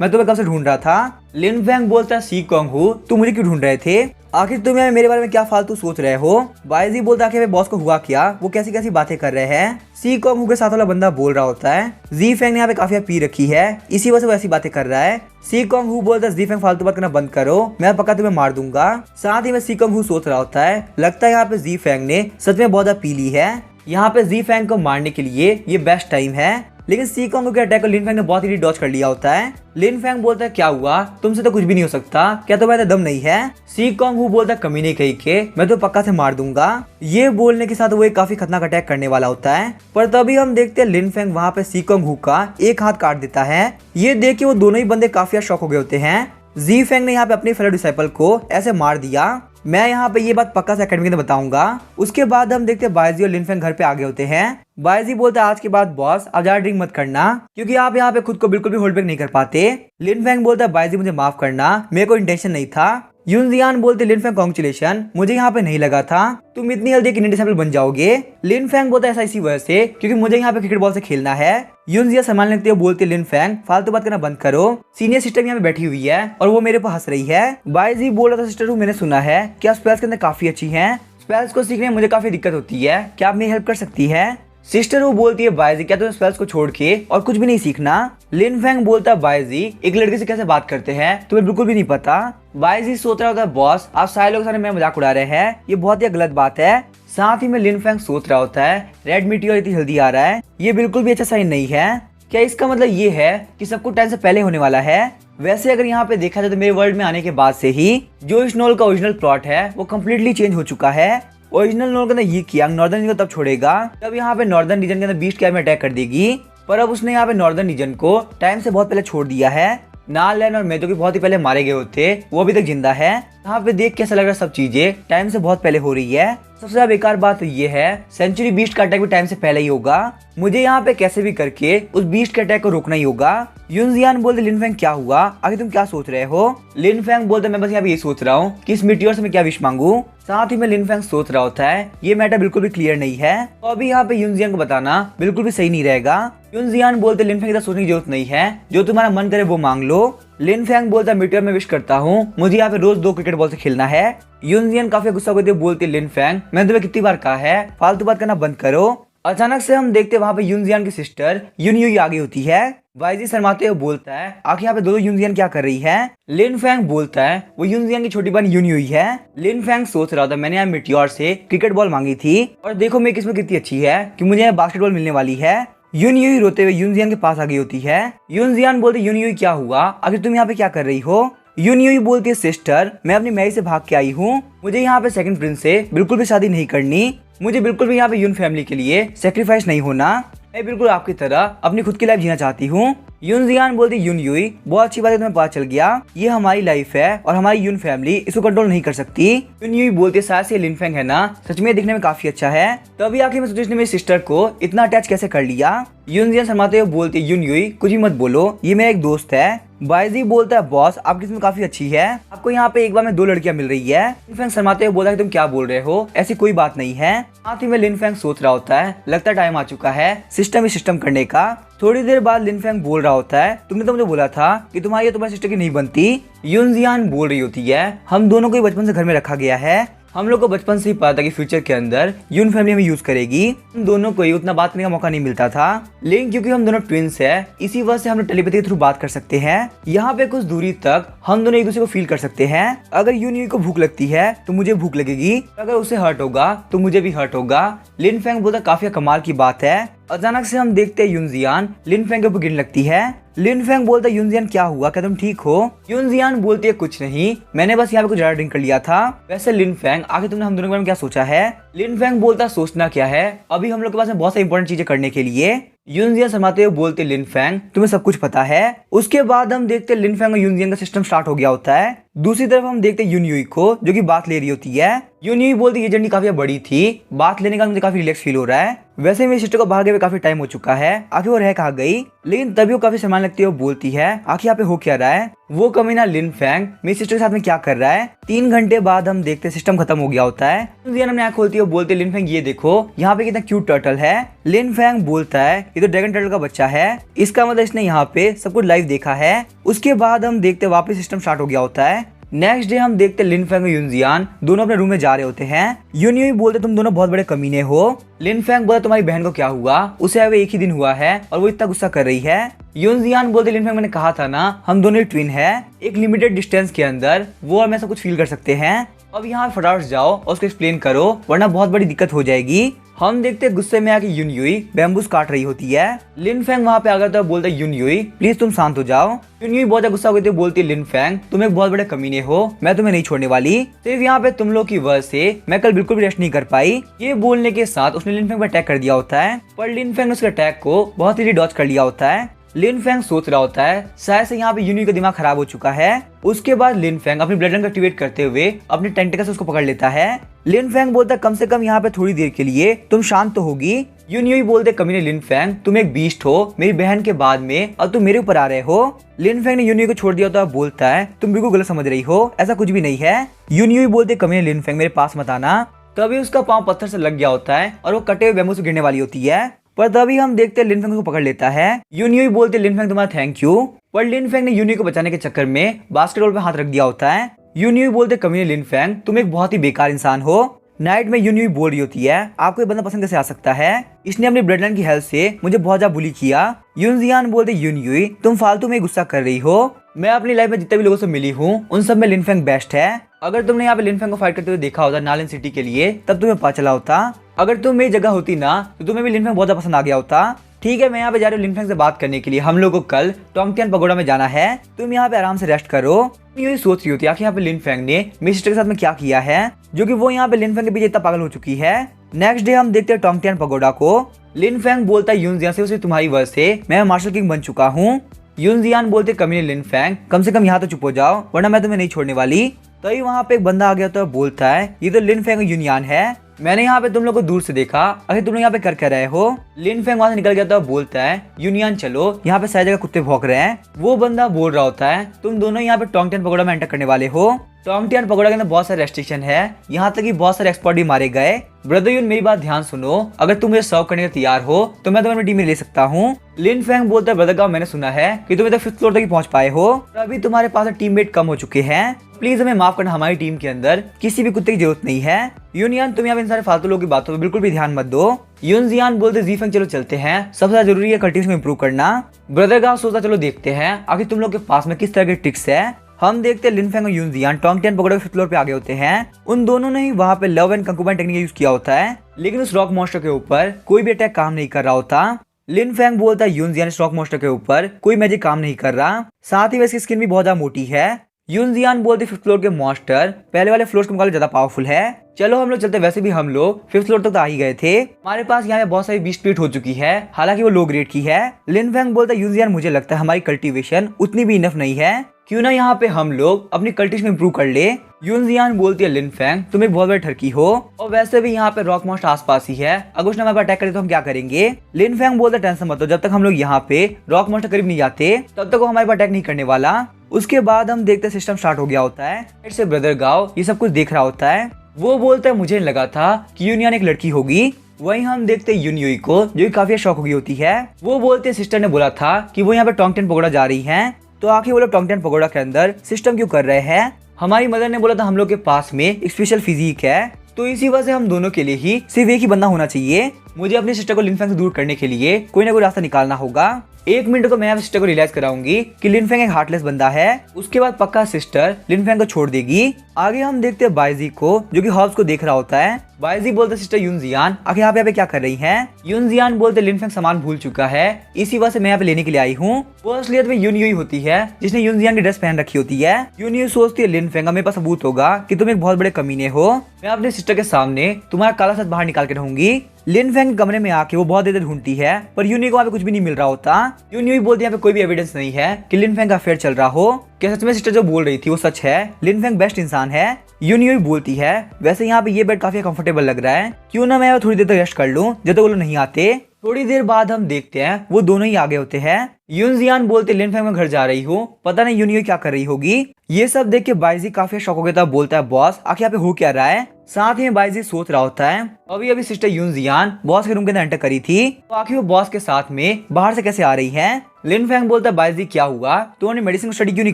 मैं तुम्हें कब से ढूंढ रहा था। लिन फेंग बोलता सी कोंग हु तुम मुझे क्यों ढूंढ रहे थे, आखिर तुम मेरे बारे में क्या फालतू सोच रहे हो। बाइजी बोलता आखिर बॉस को हुआ क्या, वो कैसी कैसी बातें कर रहे हैं। सी कोंग हु के साथ वाला बंदा बोल रहा होता है जी फेंग ने यहाँ पे काफी पी रखी है, इसी वजह से वो ऐसी बातें कर रहा है। सी कोंग हु बोलता जी फेंग फालतू बात करना बंद करो, मैं पक्का तुम्हें मार दूंगा। साथ ही में सी कोंग हु सोच रहा होता है लगता है यहाँ पे जी फेंग ने सच में बहुत पी ली है, यहाँ पे जी फेंग को मारने के लिए ये बेस्ट टाइम है। लेकिन सी कोंग हु के अटैक को लिन फेंग ने बहुत ही डॉज कर लिया होता है। लिन फेंग बोलता है क्या हुआ, तुमसे तो कुछ भी नहीं हो सकता, क्या तुम्हारे दम नहीं है। सी कोंग हु बोलता कमीने कहीं के, मैं तो पक्का से मार दूंगा। ये बोलने के साथ वो एक काफी खतरनाक अटैक करने वाला होता है। पर तभी हम देखते हैं लिन फेंग वहाँ पे सी कोंग हु का एक हाथ काट देता है। ये देख के वो दोनों ही बंदे काफी शॉक हो गए होते हैं। जी फेंग ने यहाँ पे अपने फेलो डिसाइपल को ऐसे मार दिया, मैं यहाँ पे ये बात पक्का से एकेडमी में बताऊंगा। उसके बाद हम देखते हैं बायजी और लिन फेंग घर पे आगे होते हैं। बायजी बोलता है आज के बाद बॉस अब ज्यादा ड्रिंक मत करना, क्योंकि आप यहाँ पे खुद को बिल्कुल भी होल्ड बैक नहीं कर पाते। लिन फेंग बोलता है बायजी मुझे माफ करना, मेरे को इंटेंशन नहीं था। यूनजियान बोलते लिन फेंग कांग्रेचुलेशन, मुझे यहाँ पे नहीं लगा था तुम इतनी जल्दी एक इंडियन डिसाइपल बन जाओगे। लिन फेंग बोलता है ऐसा इसी वजह से क्योंकि मुझे यहाँ पे क्रिकेट बॉल से खेलना है। यूनजिया सामान लगते हुए बोलते लिन फेंग फालतू बात करना बंद करो, सीनियर सिस्टर यहाँ पे बैठी हुई है और वो मेरे पर हंस रही है। बायजी बोल रहा था सिस्टर हूँ मैंने सुना है कि आप स्पेल्स के अंदर काफी अच्छी हैं, स्पेल्स को सीखने में मुझे काफी दिक्कत होती है, क्या आप मेरी हेल्प कर सकती है। सिस्टर वो बोलती है बायजी क्या तुम्हें स्पेल्स को छोड़ के और कुछ भी नहीं सीखना। लिन फेंग बोलता है बायजी एक लड़के से कैसे बात करते हैं तुम्हें बिल्कुल भी नहीं पता। बायजी सोच रहा होता है बॉस आप सारे लोग सारे मैं मजाक उड़ा रहे हैं, ये बहुत ही गलत बात है। साथ ही में लिन फेंग सोच रहा होता है रेड मीटियोर इतनी जल्दी आ रहा है, ये बिल्कुल भी अच्छा साइन नहीं है, क्या इसका मतलब ये है कि सब कुछ टाइम से पहले होने वाला है। वैसे अगर यहाँ पे देखा जाए तो मेरे वर्ल्ड में आने के बाद से ही जो इस नॉवल का ओरिजिनल प्लॉट है वो कम्प्लीटली चेंज हो चुका है। ओरिजिनल नॉवल के अंदर ये कियांग नॉर्दर्न रीजन को तब छोड़ेगा तब यहाँ पे नॉर्दर्न रीजन के अंदर बीस्ट कैब में अटैक कर देगी, पर अब उसने यहाँ पे नॉर्दर्न रीजन को टाइम से बहुत पहले छोड़ दिया है। नालैंड और मेजो भी बहुत ही पहले मारे गए होते, वो अभी तक जिंदा है। यहाँ पे देख कैसा लग रहा है सब चीजें टाइम से बहुत पहले हो रही है। सबसे ज्यादा बेकार बात तो ये है सेंचुरी बीस्ट का अटैक भी टाइम से पहले ही होगा, मुझे यहाँ पे कैसे भी करके उस बीस्ट के अटैक को रोकना ही होगा। यूनजियान बोलते लिन फेंग क्या हुआ, आगे तुम क्या सोच रहे हो। लिन फेंग बोलते मैं बस यहाँ पे ये सोच रहा हूँ कि इस मीटियोर से मैं क्या विश मांगू। साथ ही में लिन फेंग सोच रहा होता है ये मैटर बिल्कुल भी क्लियर नहीं है, तो अभी यहाँ पे यूनजियान को बताना बिल्कुल भी सही नहीं रहेगा। यूनजियान बोलते लिन फेंग इतना सोचने की जरूरत नहीं है, जो तुम्हारा मन करे वो मांग लो। लिन फेंग बोलता मीटियोर में विश करता हूँ, मुझे यहाँ पे रोज 2 क्रिकेट बॉल से खेलना है। यूनजियान काफी गुस्सा होकर बोलती लिन फेंग मैंने तुम्हें कितनी बार कहा है फालतू बात करना बंद करो। अचानक से हम देखते वहाँ पे यूनजियान की सिस्टर यूनयुई आ गई होती है। बायजी शर्माते हुए बोलता है आखिर यहाँ पे दोनों यूनजियान क्या कर रही है। लिन फेंग बोलता है वो यूनजियान की छोटी बहन यूनयुई है। लिन फेंग सोच रहा था मैंने यहाँ मीटियोर से क्रिकेट बॉल मांगी थी और देखो मेरी किस्मत कितनी अच्छी है कि मुझे यहाँ बास्केटबॉल मिलने वाली है। यूनयुई रोते हुए यूनजियान के पास आ गई होती है। यूनजियान बोलते यूनयुई क्या हुआ, आखिर तुम यहाँ पे क्या कर रही हो। यूनयुई बोलती है सिस्टर मैं अपनी मैरी से भाग के आई हूँ, मुझे यहाँ पे सेकंड प्रिंस से बिल्कुल भी शादी नहीं करनी, मुझे बिल्कुल भी यहाँ पे यून फैमिली के लिए सेक्रीफाइस नहीं होना, मैं बिल्कुल आपकी तरह अपनी खुद की लाइफ जीना चाहती हूँ। यूनजियान बोलती यूनयुई बहुत अच्छी बात है तुम्हें पता चल गया, ये हमारी लाइफ है और हमारी यून फैमिली इसको कंट्रोल नहीं कर सकती। यूनयुई बोलती है शायद से लिन फेंग है ना, सच में दिखने में काफी अच्छा है, तभी आखिर में सोचने मेरी सिस्टर को इतना अटैच कैसे कर लिया। यूनजियान शर्माते हुए बोलती है यूनयुई कुछ भी मत बोलो, ये मेरा एक दोस्त है। बायजी बोलता है बॉस आपकी किस्मत काफी अच्छी है, आपको यहाँ पे एक बार में 2 लड़कियां मिल रही है। लिन फेंग शर्माते हुए बोलता है तुम क्या बोल रहे हो, ऐसी कोई बात नहीं है। साथ ही में लिन फेंग सोच रहा होता है लगता है टाइम आ चुका है सिस्टम करने का। थोड़ी देर बाद लिन फेंग बोल रहा होता है तुमने तो मुझे बोला था कि तुम्हारी तुम्हारी सिस्टर की नहीं बनती। यूनजियान बोल रही होती है हम दोनों को बचपन से घर में रखा गया है, हम लोग को बचपन से ही पता था कि फ्यूचर के अंदर यून फैमिली हमें यूज करेगी, हम दोनों को ही उतना बात करने का मौका नहीं मिलता था, लेकिन क्योंकि हम दोनों ट्विंस हैं इसी वजह से हम लोग टेलीपैथी के थ्रू बात कर सकते हैं। यहाँ पे कुछ दूरी तक हम दोनों एक दूसरे को फील कर सकते हैं। अगर यूनयुई को भूख लगती है तो मुझे भूख लगेगी, अगर उसे हर्ट होगा तो मुझे भी हर्ट होगा। लिन फेंग बोलता काफी कमाल की बात है। अचानक से हम देखते हैं यूनजियान लिन फेंग के ऊपर गिरने लगती है। लिन फेंग बोलता है यूनजियान क्या हुआ, क्या तुम ठीक हो? यूनजियान बोलती है कुछ नहीं, मैंने बस यहाँ पे कुछ ज्यादा ड्रिंक कर लिया था। वैसे लिन फेंग आखिर तुमने हम दोनों के बारे में क्या सोचा है? लिन फेंग बोलता सोचना क्या है, अभी हम लोग के पास में बहुत सारी इंपॉर्टेंट चीजें करने के लिए। यूनजियान शर्माते हुए बोलते लिन फेंग तुम्हें सब कुछ पता है। उसके बाद हम देखते लिन फेंग और यूनजियान का सिस्टम स्टार्ट हो गया होता है। दूसरी तरफ हम देखते यूनयुई को जो कि बात ले रही होती है। यूनयुई बोलती ये जर्नी काफी बड़ी थी, बात लेने का मुझे काफी रिलैक्स फील हो रहा है। वैसे मेरी सिस्टर को बाहर गए हुए काफी टाइम हो चुका है, आखिर वो रह कहाँ गई? लेकिन तभी वो काफी शर्माने लगती है, वो बोलती है आखिर यहाँ पे हो क्या रहा है? वो कमीना लिन फेंग मेरी सिस्टर के साथ में क्या कर रहा है? 3 घंटे बाद हम देखते सिस्टम खत्म हो गया होता है। यूनजियान अपनी आँख खोलती है, वो बोलते लिन फेंग ये देखो यहाँ पे कितना क्यूट टर्टल है। लिन फेंग बोलता है ये तो ड्रैगन टर्टल का बच्चा है, इसका मतलब इसने यहाँ पे सब कुछ लाइव देखा है। उसके बाद हम देखते वापस सिस्टम स्टार्ट हो गया होता है। नेक्स्ट डे हम देखते लिन फेंग और यूनजियान दोनों अपने रूम में जा रहे होते हैं। यूनयुई बोलते तुम दोनों बहुत बड़े कमीने हो। लिन फेंग बोलता तुम्हारी बहन को क्या हुआ, उसे अभी एक ही दिन हुआ है और वो इतना गुस्सा कर रही है। यूनजियान बोलते लिन फेंग मैंने कहा था ना हम दोनों ट्विन है, एक लिमिटेड डिस्टेंस के अंदर वो और मैं सब कुछ फील कर सकते हैं। अब यहाँ फटाफट जाओ और उसको एक्सप्लेन करो वरना बहुत बड़ी दिक्कत हो जाएगी। हम देखते गुस्से में आके यूनयुई बैम्बूस काट रही होती है। लिन फेंग वहाँ पे आ गया तो बोलता है यूनयुई प्लीज तुम शांत हो जाओ। यूनयुई बहुत ज्यादा गुस्सा हो गई थी, बोलती है लिन फेंग तुम एक बहुत बड़े कमीने हो, मैं तुम्हें नहीं छोड़ने वाली। सिर्फ यहाँ पे तुम लोग की वजह से मैं कल बिल्कुल भी रेस्ट नहीं कर पाई। ये बोलने के साथ उसने लिन फेंग पर अटैक कर दिया होता है, पर लिन फेंग ने उसके अटैक को बहुत ही डॉज कर लिया होता है। लिन फेंग सोच रहा होता है शायद से यहाँ पे यूनयुई का दिमाग खराब हो चुका है। उसके बाद लिन फेंग अपनी ब्लड लाइन को एक्टिवेट करते हुए अपने टेंटिकल से उसको पकड़ लेता है। लिन फेंग बोलता कम से कम यहाँ पे थोड़ी देर के लिए तुम शांत तो होगी। यूनयुई बोलते कमीने लिन फेंग तुम एक बीस्ट हो, मेरी बहन के बाद में और तुम मेरे ऊपर आ रहे हो। लिन फेंग ने यूनयुई को छोड़ दिया होता है, बोलता है तुम बिल्कुल गलत समझ रही हो, ऐसा कुछ भी नहीं है। यूनयुई बोलते कमीने लिन फेंग मेरे पास मत आना। तभी उसका पाँव पत्थर से लग गया होता है और वो कटे हुए बैम्बू से गिरने वाली होती है, पर तभी हम देखते लिन फेंग को पकड़ लेता है। यूनयुई बोलते लिन फेंग तुम्हारा थैंक यू, पर लिन फेंग ने यूनयुई को बचाने के चक्कर में बास्केटबॉल पे हाथ रख दिया होता है। यूनयुई बोलते कमीने लिन फेंग तुम एक बहुत ही बेकार इंसान हो। नाइट में यूनयुई बोल रही होती है आपको ये बंदा पसंद कैसे आ सकता है, इसने अपनी ब्लड लाइन की हेल्प से मुझे बहुत ज्यादा बुली किया। यूनजियान बोलते यूनयुई तुम फालतू में गुस्सा कर रही हो, मैं अपनी लाइफ में जितने भी लोगों से मिली हूँ उन सब में लिन फेंग बेस्ट है। अगर तुमने यहाँ पे लिन फेंग को फाइट करते हुए देखा होता नालिन सिटी के लिए तब तुम्हें पता चला होता। अगर तुम मेरी जगह होती ना तो तुम्हें भी लिन फेंग बहुत ज्यादा पसंद आ गया होता। ठीक है मैं यहाँ पे जा रही हूँ लिन फेंग से बात करने के लिए, हम लोग को कल टोंगटियान पगोड़ा में जाना है, तुम यहाँ पे आराम से रेस्ट करो। ये सोच रही होती है यहाँ पे लिन फेंग ने मेरी सिस्टर के साथ में क्या किया है, जो कि वो यहाँ पे लिन फेंग के पीछे इतना पागल हो चुकी है। नेक्स्ट डे हम देखते हैं टोंगटियान पगोड़ा को। लिन फेंग बोलता है यूनजियान से उसे तुम्हारी वजह से मैं मार्शल किंग बन चुका हूँ। यूनजियान बोलते कमीने लिन फेंग कम से कम यहाँ तो चुप हो जाओ वरना मैं तुम्हें नहीं छोड़ने वाली। तभी वहाँ पे एक बंदा आ गया तो बोलता है ये तो लिन फेंग यूनियन है, मैंने यहाँ पे तुम लोग को दूर से देखा, अरे तुम लोग यहाँ पे कर रहे हो। लिन फेंग वहाँ से निकल गया तो बोलता है यूनियन चलो, यहाँ पे सारी जगह कुत्ते भौंक रहे हैं। वो बंदा बोल रहा होता है तुम दोनों यहाँ पे टोंगटियान पगोड़ा में एंटर करने वाले हो। टोंगटियान पगोड़ा के अंदर बहुत सारे रेस्ट्रिक्शन है, यहाँ तक कि बहुत सारे एक्सपर्ट भी मारे गए। ब्रदर यून मेरी बात ध्यान सुनो, अगर तुम मुझे सर्व करने के तैयार हो तो मैं तुम्हें अपनी टीम में ले सकता हूँ। लिन फेंग बोलता है ब्रदर गाँव मैंने सुना है कि तुम 5th फ्लोर तक ही पहुंच पाए हो, अभी तुम्हारे पास टीममेट कम हो चुके हैं, प्लीज हमें माफ करना, हमारी टीम के अंदर किसी भी कुत्ते की जरूरत नहीं है। यूनियन तुम यहाँ इन सारे फालतू लोगों की बातों पर बिल्कुल भी ध्यान मत दो। यूनजियान बोलते जी फेंग चलो चलते हैं, सबसे ज्यादा जरूरी है कल्टिवेशन को इम्प्रूव करना। ब्रदर गाँव सोचता चलो देखते हैं आखिर तुम लोग के पास में किस तरह के ट्रिक्स है। हम देखते हैं लिन फेंग और यूनजियान टोंगटियान पगोड़ा के 5th फ्लोर पे आगे होते हैं। उन दोनों ने ही वहाँ पे लव एंड कंकुबाइन टेक्निक यूज किया होता है, लेकिन उस रॉक मॉन्स्टर के ऊपर कोई भी अटैक काम नहीं कर रहा होता। लिन फेंग बोलता है यूनजियान इस रॉक मॉन्स्टर के ऊपर कोई मैजिक काम नहीं कर रहा, साथ ही इसकी स्किन भी बहुत ज्यादा मोटी है। यूनजियान बोलते 5th फ्लोर के मॉन्स्टर पहले वाले फ्लोर के मुकाबले ज्यादा पावरफुल है, चलो हम लोग चलते। वैसे भी हम लोग 5th फ्लोर तक तो आ ही गए थे, हमारे पास यहाँ पे बहुत सारी बीस्ट स्पीड हो चुकी है, हालांकि वो लो ग्रेड की है। लिन फेंग बोलता है यूनजियान मुझे लगता है हमारी कल्टीवेशन उतनी भी इनफ नहीं है, क्यों ना यहाँ पे हम लोग अपनी कल्टीवेशन इम्प्रूव कर ले। यूनजियान बोलती है लिन फेंग तुम एक बहुत बड़े ठरकी हो, और वैसे भी यहाँ पे रॉक मॉन्स्टर आसपास ही है, अगर उसने हमारे पर अटैक करे तो हम क्या करेंगे। लिन फेंग बोलता है टेंशन मत लो, जब तक हम लोग यहाँ पे रॉक मॉन्स्टर करीब नहीं जाते तब तक वो हमारे पर अटैक नहीं करने वाला। उसके बाद हम देखते सिस्टम स्टार्ट हो गया होता है, फिर से ब्रदर गाओ ये सब कुछ देख रहा होता है। वो बोलता है मुझे लगा था कि यूनियन एक लड़की होगी। वहीं हम देखते यूनयुई को जो काफी शौक हो गई होती है। वो बोलते सिस्टर ने बोला था कि वो यहाँ पे टोंगटियान पगोड़ा जा रही हैं, तो आखिर वो लोग टोंगटियान पगोड़ा के अंदर सिस्टम क्यों कर रहे हैं। हमारी मदर ने बोला था हम लोग के पास में एक स्पेशल फिजिक है, तो इसी वजह से हम दोनों के लिए ही सिर्फ एक ही बंदा होना चाहिए। मुझे अपनी सिस्टर को लिन फेंग से दूर करने के लिए कोई ना कोई रास्ता निकालना होगा। 1 मिनट को मैं अपनी सिस्टर को रियलाइज कराऊंगी कि लिन फेंग एक हार्टलेस बंदा है। उसके बाद पक्का सिस्टर लिन फेंग को छोड़ देगी। आगे हम देखते हैं बाइजी को, जो कि हॉब्स को देख रहा होता है। बाइजी बोलते सिस्टर यूनजियान आखिर यहाँ पे क्या कर रही हैं? यूनजियान बोलते लिन फेंग सामान भूल चुका है, इसी वजह से मैं यहाँ पे लेने के लिए आई हूँ। वो असलियत में यून ही होती है जिसने यूनजियान की ड्रेस पहन रखी होती है। यून सोचती है लिन फेंग मेरे पास सबूत होगा कि तुम एक बहुत बड़े कमीने हो। मैं अपने सिस्टर के सामने तुम्हारा काला सच बाहर निकाल के रहूंगी। लिन फेंग कमरे में आके वो बहुत देर ढूंढती है पर यूनी को वहाँ पे कुछ भी नहीं मिल रहा होता। यूनी बोलती है यहाँ पे कोई भी एविडेंस नहीं है कि लिन फेंग का अफेयर चल रहा हो। क्या सच में सिस्टर जो बोल रही थी वो सच है? लिन फेंग बेस्ट इंसान है। यूनी बोलती है वैसे यहाँ पे ये बेड काफी कंफर्टेबल लग रहा है, क्यों ना मैं थोड़ी देर तक रेस्ट कर लूं जब तक वो लोग नहीं आते। थोड़ी देर बाद हम देखते हैं वो दोनों ही आगे होते हैं। यूनजियान बोलते लिन फेंग मैं घर जा रही हूँ, पता नहीं यूनी क्या कर रही होगी। ये सब देख के बाइजी काफी शौक हो गया था, बोलता है बॉस आखिर यहाँ पे हो क्या रहा है? साथ ही बाइजी सोच रहा होता है अभी अभी सिस्टर यूनजियान बॉस के रूम के अंदर एंटर करी थी, तो आखिर वो बॉस के साथ में बाहर से कैसे आ रही है? लिन फेंग बोलता है बाइजी क्या हुआ, तो उन्हें मेडिसिन स्टडी क्यों नहीं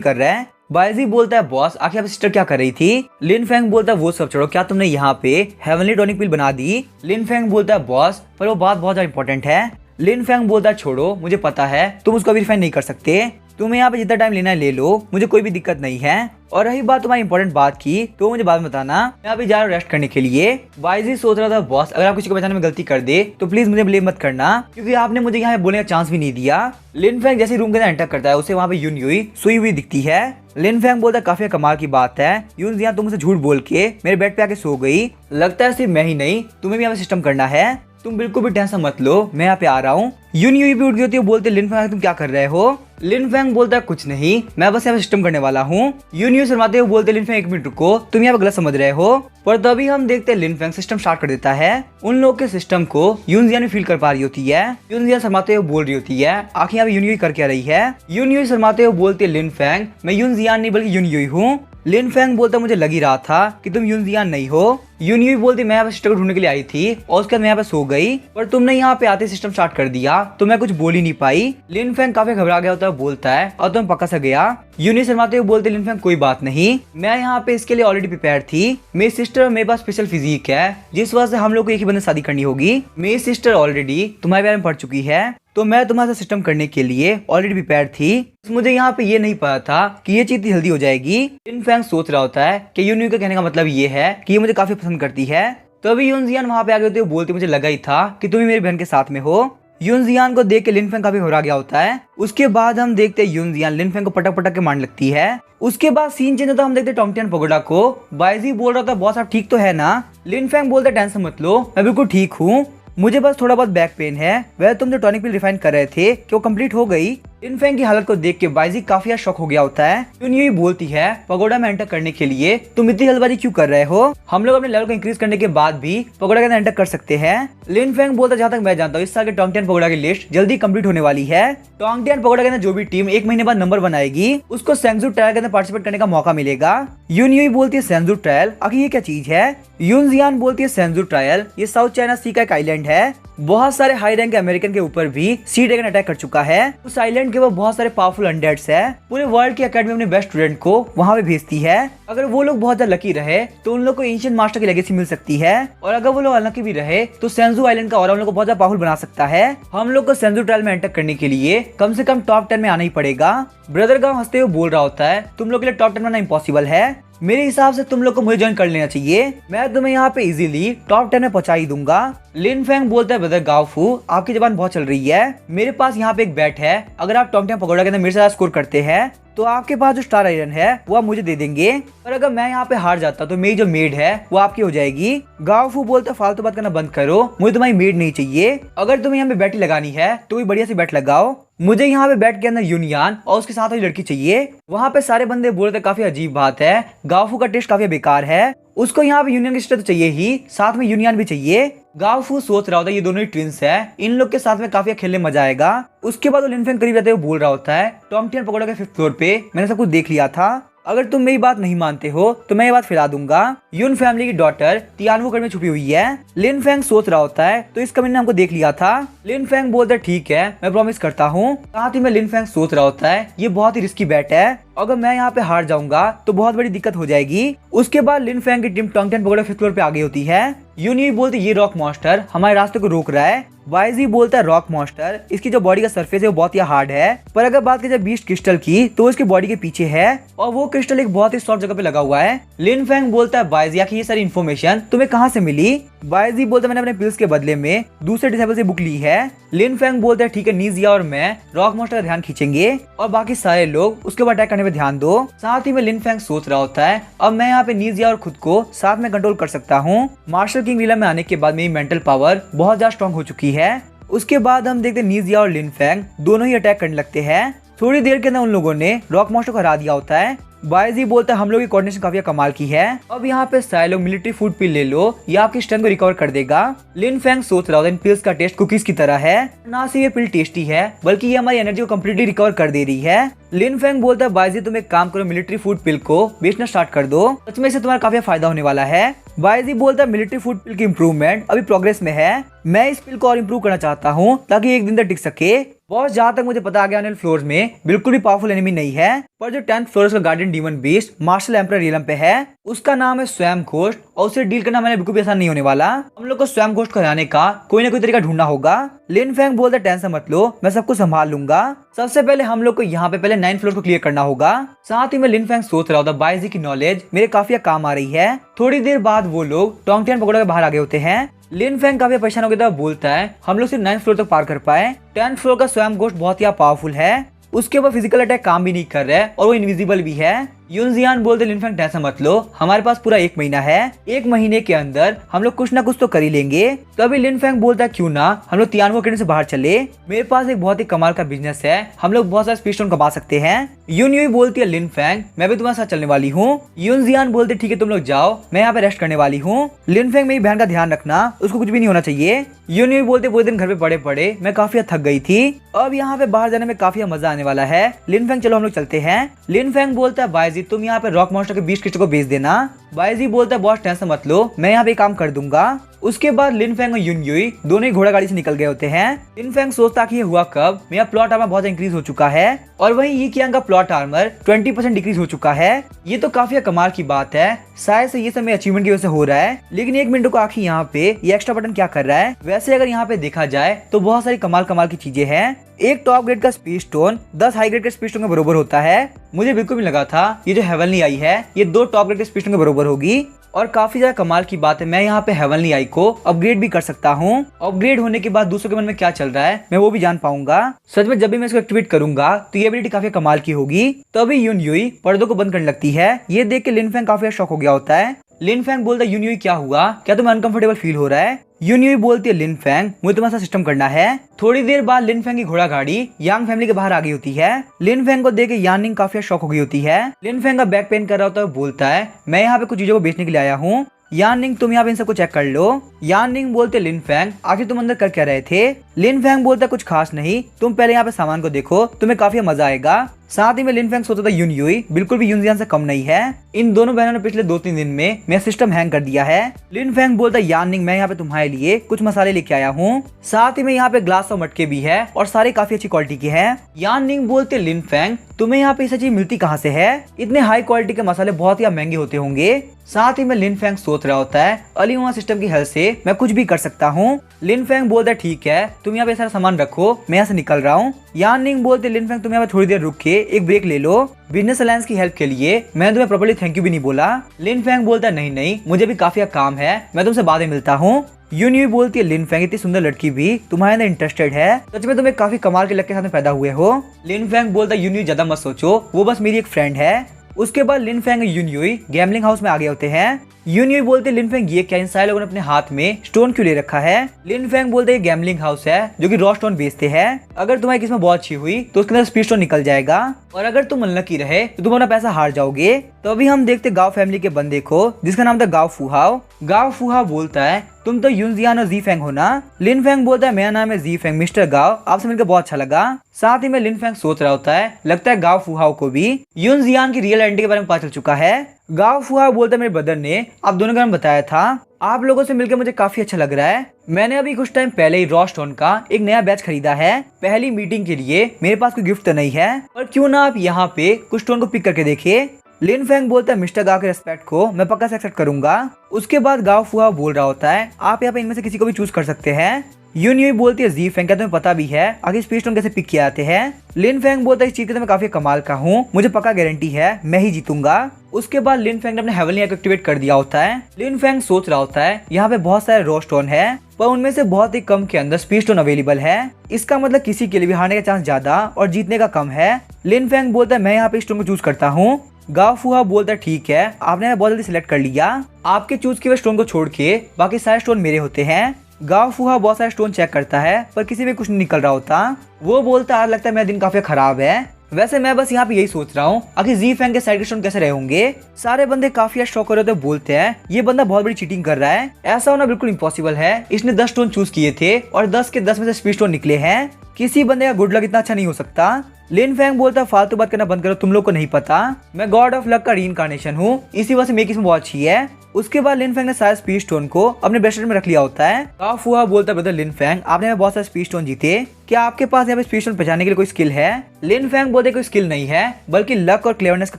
कर रहा है? बाइजी बोलता है बॉस आखिर आप सिस्टर क्या कर रही थी? लिन फेंग बोलता है वो सब छोड़ो, क्या तुमने यहाँ पे हेवनली टॉनिक पिल बना दी? लिन फेंग बोलता है बॉस पर वो बात बहुत ज्यादा इंपॉर्टेंट है। लिन फेंग बोलता है छोड़ो मुझे पता है तुम उसको अभी रिफाइन नहीं कर सकते, तुम्हें यहाँ पे जितना टाइम लेना है ले लो, मुझे कोई भी दिक्कत नहीं है। और रही बात तुम्हारी इंपॉर्टेंट बात की तो मुझे बाद में बताना, मैं अभी जा रहा हूँ रेस्ट करने के लिए। बाइजी सोच रहा था बॉस अगर आप किसी को पहचानने में गलती कर दे तो प्लीज मुझे ब्लेम मत करना, क्योंकि आपने मुझे यहाँ पे बोलने का चांस भी नहीं दिया। लिन फेंग जैसे रूम के अंदर एंटर करता है उसे वहाँ पे यून सोई हुई दिखती है। लिन फेंग बोलता है काफी कमाल की बात है, यूनजियान तुम मुझसे झूठ बोल के मेरे बेड पे आके सो गई, लगता है सिर्फ मैं ही नहीं तुम्हें भी यहाँ पे सिस्टम करना है, तुम बिल्कुल भी टेंशन मत लो मैं यहाँ पे आ रहा हूँ। यून भी उठ गई होती है, बोलते लिन फेंग तुम क्या कर रहे हो? लिन फेंग बोलता है कुछ नहीं मैं बस यहाँ पे सिस्टम करने वाला हूँ। यून शर्माते हुए बोलते लिन फेंग 1 मिनट रुको तुम यहाँ पे गलत समझ रहे हो। पर तभी हम देखते हैं लिन फेंग सिस्टम स्टार्ट कर देता है। उन लोग के सिस्टम को यूनजियान फील कर पा रही होती है। यूनजियान शर्माते हुए बोल रही होती है आखिर यहाँ पे यून कर क्या रही है? यून शर्माते हुए बोलते लिन फेंग मैं यूनजियान नहीं बल्कि यून हूँ। लिन फेंग बोलता मुझे लग ही रहा था कि तुम यूनजियान नहीं हो। यून बोलती मैं यहाँ पे सिस्टर को ढूंढने के लिए आई थी और उसके बाद मैं यहाँ पे सो गई, पर तुमने यहाँ पे आते सिस्टम स्टार्ट कर दिया तो मैं कुछ बोल ही नहीं पाई। लिन फेंग काफी घबरा गया होता है, बोलता है और तुम पक्का सा गया? यून शर्माते हुए बोलते लिन फेंग कोई बात नहीं, मैं यहाँ पे इसके लिए ऑलरेडी प्रिपेयर थी। मेरी सिस्टर और मेरे पास स्पेशल फिजिक है जिस वजह से हम लोग को एक ही बंदे से शादी करनी होगी। मेरी सिस्टर ऑलरेडी तुम्हारे बारे में पढ़ चुकी है तो मैं तुम्हारे साथ सिस्टम करने के लिए ऑलरेडी प्रिपेयर थी। मुझे यहाँ पे ये नहीं पता था कि ये चीज जल्दी हो जाएगी। लिन फेंग सोच रहा होता है कि यून का कहने का मतलब ये है कि ये मुझे काफी पसंद करती है। तभी यूनजियान वहाँ पे आ गए होते बोलते मुझे लगा ही था कि तुम मेरी बहन के साथ में हो। यूनजियान को देख के लिन फेंग काफी घबरा गया होता है। उसके बाद हम देखते हैं यूनजियान लिन फेंग को पटक पटक के मारने लगती है। उसके बाद सीन चेंज होता है, हम देखते हैं टोंगटियान पगोडा को। बाइजी बोल रहा था बॉस आप ठीक तो है ना? लिन फेंग बोलता टेंशन मत लो मैं बिल्कुल ठीक हूँ, मुझे बस थोड़ा बहुत बैक पेन है। वह तुम जो टॉनिक पिल रिफाइन कर रहे थे कि वो कंप्लीट हो गई? लिन फेंग की हालत को देख के बाइजी काफी शॉक हो गया होता है। यून ये बोलती है पगोडा में एंटर करने के लिए तुम इतनी जल्दबाजी क्यों कर रहे हो? हम लोग अपने लेवल को इंक्रीज करने के बाद भी पगोडा के अंदर एंटर कर सकते हैं। लिन फेंग बोलता जहाँ तक मैं जानता हूँ इस साल के टोंगटियान पगोडा की लिस्ट जल्दी कंप्लीट होने वाली है। टोंगटियान पगोडा के अंदर जो भी टीम 1 महीने बाद नंबर बनाएगी उसको सेंजू ट्रायल के अंदर पार्टिसिपेट करने का मौका मिलेगा। यून बोलती है सेंजू ट्रायल आखिर ये क्या चीज है? यूनजियान बोलती है सेंजू ट्रायल ये साउथ चाइना सी का एक आइलैंड है, बहुत सारे हाई रैंक के अमेरिकन के ऊपर भी सी ड्रैगन अटैक कर चुका है। उस आइलैंड के ऊपर बहुत सारे पावरफुल अनडेड्स है। पूरे वर्ल्ड की एकेडमी अपने बेस्ट स्टूडेंट को वहाँ पे भेजती है। अगर वो लोग बहुत ज्यादा लकी रहे तो उन लोग को एंशिएंट मास्टर की लेगेसी मिल सकती है, और अगर वो लोग अनलकी भी रहे तो सेंजू आइलैंड का ऑरा उन लोग को बहुत ज्यादा पावरफुल बना सकता है। हम लोग को सेंजू ट्रायल में एंटर करने के लिए कम से कम टॉप 10 में आना ही पड़ेगा। ब्रदर गांव हंसते हुए बोल रहा होता है तुम लोग के लिए टॉप 10 में आना इम्पॉसिबल है, मेरे हिसाब से तुम लोग को मुझे ज्वाइन कर लेना चाहिए, मैं तुम्हें यहाँ पे इजीली टॉप 10 में पहुंचा ही दूंगा। लिन फेंग बोलता है ब्रदर गाओफू आपकी जबान बहुत चल रही है, मेरे पास यहाँ पे एक बैट है, अगर आप टॉप 10 पकौड़ा के अंदर मेरे साथ स्कोर करते हैं तो आपके पास जो स्टार आयरन है वो आप मुझे दे देंगे, और अगर मैं यहाँ पे हार जाता तो मेरी जो मेड है वो आपकी हो जाएगी। गाओफू बोलता फालतू बात करना बंद करो, मुझे तुम्हारी मेड नहीं चाहिए, अगर तुम्हें यहाँ पे बैट लगानी है तो कोई बढ़िया सी बैट लगाओ, मुझे यहाँ पे बैट के अंदर यूनियन और उसके साथ वाली लड़की चाहिए। वहाँ पे सारे बंदे बोल रहे थे काफी अजीब बात है, गाओफू का टेस्ट काफी बेकार है, उसको यहाँ पे यूनियन की सिस्टर तो चाहिए ही, साथ में यूनियन भी चाहिए। गाओफू सोच रहा होता है ये दोनों ही ट्विंस है, इन लोग के साथ में काफी खेलने मजा आएगा। उसके बाद वो लिन फेंग करीब रहते हुए बोल रहा होता है टॉमटियन पकौड़ा के 5th फ्लोर पे मैंने सब कुछ देख लिया था, अगर तुम मेरी बात नहीं मानते हो तो मैं ये बात फैला दूंगा। यून फैमिली की डॉटर तियानवू घर में छुपी हुई है। लिन फेंग सोच रहा होता है तो इस कमीने ने हमको देख लिया था। लिन फेंग बोलता है ठीक है मैं प्रॉमिस करता हूँ। साथ ही में लिन फेंग सोच रहा होता है ये बहुत ही रिस्की बैट है, अगर मैं यहाँ पे हार जाऊंगा तो बहुत बड़ी दिक्कत हो जाएगी। उसके बाद लिन फेंग की टीम टोंगटियन पकौड़ा 5th फ्लोर पे आ गई होती है। यूनी बोलते ये रॉक मॉन्स्टर हमारे रास्ते को रोक रहा है। वाईजी बोलता है रॉक मॉन्स्टर इसकी जो बॉडी का सरफेस है वो बहुत ही हार्ड है, पर अगर बात की जाए बीस्ट क्रिस्टल की तो इसकी बॉडी के पीछे है और वो क्रिस्टल एक बहुत ही सॉफ्ट जगह पे लगा हुआ है। लिन फेंग बोलता है वाईजी आखिर ये सारी इन्फॉर्मेशन तुम्हें कहाँ से मिली? वाईजी बोलता है मैंने अपने पिल्स के बदले में दूसरे डिसेबल से बुक ली है। लिन फेंग बोलता है ठीक है, नीजिया और मैं रॉक मॉन्स्टर का ध्यान खींचेंगे और बाकी सारे लोग उसके ऊपर अटैक करने पे ध्यान दो। साथ ही में लिन फेंग सोच रहा होता है अब मैं यहाँ पे नीजिया और खुद को साथ में कंट्रोल कर सकता हूँ। मार्शल किंग लीला में आने के बाद मेरी मेंटल पावर बहुत ज्यादा स्ट्रॉन्ग हो चुकी है। उसके बाद हम देखते हैं नीजिया और लिन फेंग दोनों ही अटैक करने लगते हैं। थोड़ी देर के अंदर उन लोगों ने रॉक मॉन्स्टर को हरा दिया होता है। बायजी बोलता है हम लोग की कोऑर्डिनेशन काफी कमाल की है। अब यहाँ पे सारे लोग मिलिट्री फूड पिल ले लो, ये आपकी स्ट्रेंथ को रिकवर कर देगा। लिन फेंग सोच रहा होता है इन पिल्स का टेस्ट कुकीज की तरह है, ना सिर्फ ये पिल टेस्टी है बल्कि ये हमारी एनर्जी को कम्प्लीटली रिकवर कर दे रही है। लिन फेंग बोलता है बायजी तुम एक काम करो, मिलिट्री फूड पिल को बेचना स्टार्ट कर दो, सच में इससे तुम्हारा काफी फायदा होने वाला है। बायजी बोलता है मिलिट्री फूड पिल की इम्प्रूवमेंट अभी प्रोग्रेस में है, मैं इस पिल को और इम्प्रूव करना चाहता हूँ ताकि एक दिन तक टिक सके। बॉस जहाँ तक मुझे पता आने वाले फ्लोर्स में बिल्कुल भी पावरफुल एनिमी नहीं है, पर जो 10th फ्लोर का guardian demon beast martial emperor realm पे है उसका नाम है स्वयं घोस्ट और उससे डील करना मैंने बिल्कुल भी आसान नहीं होने वाला। हम लोग को स्वयं घोस्ट को हराने का कोई ना कोई तरीका ढूंढना होगा। लिन फेंग बोलता है टेंशन मत लो, मैं सबको संभाल लूंगा। सबसे पहले हम लोग को यहाँ पे पहले 9th फ्लोर को क्लियर करना होगा। साथ ही में लिन फेंग सोच रहा होता बायजी की नॉलेज मेरे काफी काम आ रही है। थोड़ी देर बाद वो लोग टोंगटियन पकड़ के बाहर आ गए होते हैं। लिन फेंग काफी परेशान हो गया था, बोलता है हम लोग सिर्फ 9th फ्लोर तक पार कर पाए, 10th फ्लोर का स्वयं घोस्ट बहुत ही पावरफुल है, उसके ऊपर फिजिकल अटैक काम भी नहीं कर रहा है और वो इनविजिबल भी है। यूनजियान बोलते लिन फेंग टेंशन मत लो, हमारे पास पूरा 1 महीना है, 1 महीने के अंदर हम लोग कुछ ना कुछ तो कर ही लेंगे। तभी लिन फेंग बोलता है क्यों ना हम लोग तियानवो किरण से बाहर चले, मेरे पास एक बहुत ही कमाल का बिजनेस है, हम लोग बहुत सारे स्पीड स्टोन कमा सकते हैं। यून यूई बोलती है लिन फेंग मैं भी तुम्हारे साथ चलने वाली हूँ। यूनजियान बोलते ठीक है तुम लोग जाओ, मैं यहाँ पे रेस्ट करने वाली हूँ। लिन फेंग मेरी बहन का ध्यान रखना, उसको कुछ भी नहीं होना चाहिए। यून यूई बोलते पूरे दिन घर पे पड़े पड़े मैं काफी थक गई थी, अब यहाँ पे बाहर जाने में काफी मजा आने वाला है। लिन फेंग चलो हम लोग चलते हैं। लिन फेंग बोलता है बायजी तुम यहाँ पे रॉक मॉन्स्टर के 20 क्रिस्टल को बेच देना। बायजी बोलता है बॉस टेंशन मत लो, मैं यहाँ पे काम कर दूंगा। उसके बाद लिन फेंग और यून यूई दोनों ही घोड़ा गाड़ी से निकल गए होते हैं। लिन फेंग सोचता कि ये हुआ कब, मेरा प्लॉट आर्मर बहुत इंक्रीज हो चुका है और वहीं ये कियांग का प्लॉट आर्मर 20% डिक्रीज हो चुका है। ये तो काफी कमाल की बात है, शायद से ये सब मेरे अचीवमेंट की वजह से हो रहा है। लेकिन 1 मिनट को आखिर यहाँ पे ये एक्स्ट्रा बटन क्या कर रहा है? वैसे अगर यहाँ पे देखा जाए तो बहुत सारी कमाल कमाल की चीजें हैं। एक टॉप ग्रेड का स्पीड स्टोन 10 हाई ग्रेड के स्पीड स्टोन के बराबर होता है। मुझे बिल्कुल भी लगा था ये जो हेवनली आई है ये 2 टॉप ग्रेड के स्पीड स्टोन के बराबर होगी। और काफी ज्यादा कमाल की बात है मैं यहाँ पे हेवनली आई को अपग्रेड भी कर सकता हूँ। अपग्रेड होने के बाद दूसरों के मन में क्या चल रहा है मैं वो भी जान पाऊंगा। सच में जब भी मैं इसको एक्टिवेट करूंगा तो ये एबिलिटी काफी कमाल की होगी। तभी यून यूई पर्दों को बंद करने लगती है, ये देख के लिन फेंग काफी शॉक हो गया होता है। लिन फेंग बोलता है यून यूई क्या हुआ, क्या तुम्हें अनकंफर्टेबल फील हो रहा है? यून यूई बोलती है लिन फेंग मुझे तुम्हारे साथ सिस्टम करना है। थोड़ी देर बाद लिन फेंग की घोड़ा गाड़ी यांग फैमिली के बाहर आ गई होती है। लिन फेंग को देख के यानिंग काफी शॉक हो गई होती है। लिन फेंग का बैक पेन कर रहा होता है, बोलता है मैं यहाँ पे कुछ चीजों को बेचने के लिए आया हूँ, यानिंग तुम यहाँ पे इन सबको चेक कर लो। यानिंग बोलते लिन फेंग आखिर तुम अंदर कर क्या रहे थे? लिन फेंग बोलता कुछ खास नहीं, तुम पहले यहाँ पे सामान को देखो, तुम्हें काफी मजा आएगा। साथ ही में लिन फेंग सोचता था यून यूई बिल्कुल भी यूनजियान से कम नहीं है, इन दोनों बहनों ने पिछले 2-3 दिन में मेरा सिस्टम हैंग कर दिया है। लिन फेंग बोलता यानिंग मैं यहाँ पे तुम्हारे लिए कुछ मसाले लेके आया हूँ, साथ ही में यहाँ पे ग्लास और मटके भी है और सारे काफी अच्छी क्वालिटी के हैं। यानिंग बोलते लिन फेंग तुम्हें यहाँ पे ये चीज मिलती कहाँ से है? इतने हाई क्वालिटी के मसाले बहुत ही महंगे होते होंगे। साथ ही में लिन फेंग सोच रहा होता है अलीमा सिस्टम की हेल्प से मैं कुछ भी कर सकता हूँ। लिन फेंग बोलता है ठीक है तुम यहाँ पे सारा सामान रखो, मैं यहाँ से निकल रहा हूँ। यानिंग बोलते लिन फेंग तुम यहाँ पे थोड़ी देर रुक के एक ब्रेक ले लो, बिजनेस अलायंस की हेल्प के लिए मैंने तुम्हें प्रॉपर्ली थैंक यू भी नहीं बोला। लिन फेंग बोलता है नहीं नहीं मुझे भी काफी काम है, मैं तुमसे बाद में मिलता हूँ। यून यूई बोलती है लिन फेंग इतनी सुंदर लड़की भी तुम्हारे अंदर इंटरेस्टेड है, सच में तुम्हें काफी कमाल के लक के साथ में पैदा हुए हो। लिन फेंग बोलता है यून यूई ज्यादा मत सोचो, वो बस मेरी एक फ्रेंड है। उसके बाद लिन फेंग और यून यूई गैम्बलिंग हाउस में आ गए होते हैं। यून यूई बोलते लिन फेंग ये क्या इन सारे लोगों ने अपने हाथ में स्टोन क्यों ले रखा है? लिन फेंग बोलते ये गैम्बलिंग हाउस है जो कि रॉ स्टोन बेचते हैं, अगर तुम्हारी किस्मत बहुत अच्छी हुई तो उसके अंदर स्पीड स्टोन निकल जाएगा और अगर तुम अनलकी रहे तो तुम अपना पैसा हार जाओगे। तो अभी हम देखते गांव फैमिली के बंदे को जिसका नाम था गाव फुहाओ। गाव फुहाओ बोलता है तुम तो यूनजियान और जी फेंग हो ना? लिन फेंग बोलता है मेरा नाम है जी फेंग, मिस्टर गाव आपसे मिलकर बहुत अच्छा लगा। साथ ही में लिन फेंग सोच रहा होता है लगता है गाव फुहाओ को भी यूनजियान की रियल आइडेंटिटी के बारे में पता चल चुका है। गाव फुहाओ बोलता है मेरे ब्रदर ने आप दोनों का नाम बताया था, आप लोगों से मिलकर मुझे काफी अच्छा लग रहा है। मैंने अभी कुछ टाइम पहले ही रॉ स्टोन का एक नया बैच खरीदा है, पहली मीटिंग के लिए मेरे पास कोई गिफ्ट तो नहीं है, पर क्यों ना आप यहाँ पे कुछ स्टोन को पिक करके देखिए। लिन फेंग बोलता है मिस्टर गाओ के रेस्पेक्ट को मैं पक्का से एक्सेप्ट करूंगा। उसके बाद गाओ फुहा बोल रहा होता है आप यहाँ पे इनमें से किसी को भी चूज कर सकते हैं। यून यूई बोलती है जी फेंग क्या तुम्हें पता भी है आगे स्पीड स्टोन कैसे पिक किए आते हैं। लिन फेंग बोलता है इस चीज के तो मैं काफी कमाल का हूँ, मुझे पक्का गारंटी है मैं ही जीतूंगा। उसके बाद लिन फेंग ने अपने हेवनली को एक्टिवेट कर दिया होता है। लिन फेंग सोच रहा होता है यहाँ पे बहुत सारे रो स्टोन है पर उनमें से बहुत ही कम के अंदर स्पीड स्टोन अवेलेबल है, इसका मतलब किसी के लिए भी हारने का चांस ज्यादा और जीतने का कम है। लिन फेंग बोलता है मैं यहाँ पे स्टोन को चूज करता हूँ। गाओ फुहा बोलता है ठीक है आपने बहुत जल्दी सिलेक्ट कर लिया, आपके चूज किए हुए स्टोन को छोड़ के बाकी सारे स्टोन मेरे होते हैं। गाओ फुहा बहुत सारे स्टोन चेक करता है पर किसी में कुछ नहीं निकल रहा होता। वो बोलता है आज लगता है मेरा दिन काफी खराब है, वैसे मैं बस यहाँ पे यही सोच रहा हूँ आखिर जी फेंग के साइड के स्टोन कैसे रहे होंगे। सारे बंदे काफी शौक हो रहे होते बोलते हैं ये बंदा बहुत बड़ी चीटिंग कर रहा है, ऐसा होना बिल्कुल इम्पॉसिबल है, इसने 10 स्टोन चूज किए थे और 10 के 10 में से स्पीड स्टोन निकले हैं, किसी बंदे का गुड लक इतना अच्छा नहीं हो सकता। लिन फेंग बोलता फालतू बात करना बंद करो, तुम लोग को नहीं पता मैं गॉड ऑफ लक का रीइंकार्नेशन हूँ, इसी वजह से मेरी किस्मत बहुत अच्छी है। उसके बाद लिन फेंग ने सारे स्पीड स्टोन को अपने ब्रेसलेट में रख लिया होता है। गाओ फुहा बोलता है ब्रदर लिन फेंग आपने बहुत सारे स्पीड स्टोन जीते, क्या आपके पास यहाँ पे स्पीड स्टोन पहचानने के लिए कोई स्किल है। लिन फेंग बोलते कोई स्किल नहीं है बल्कि लक और क्लेवरनेस का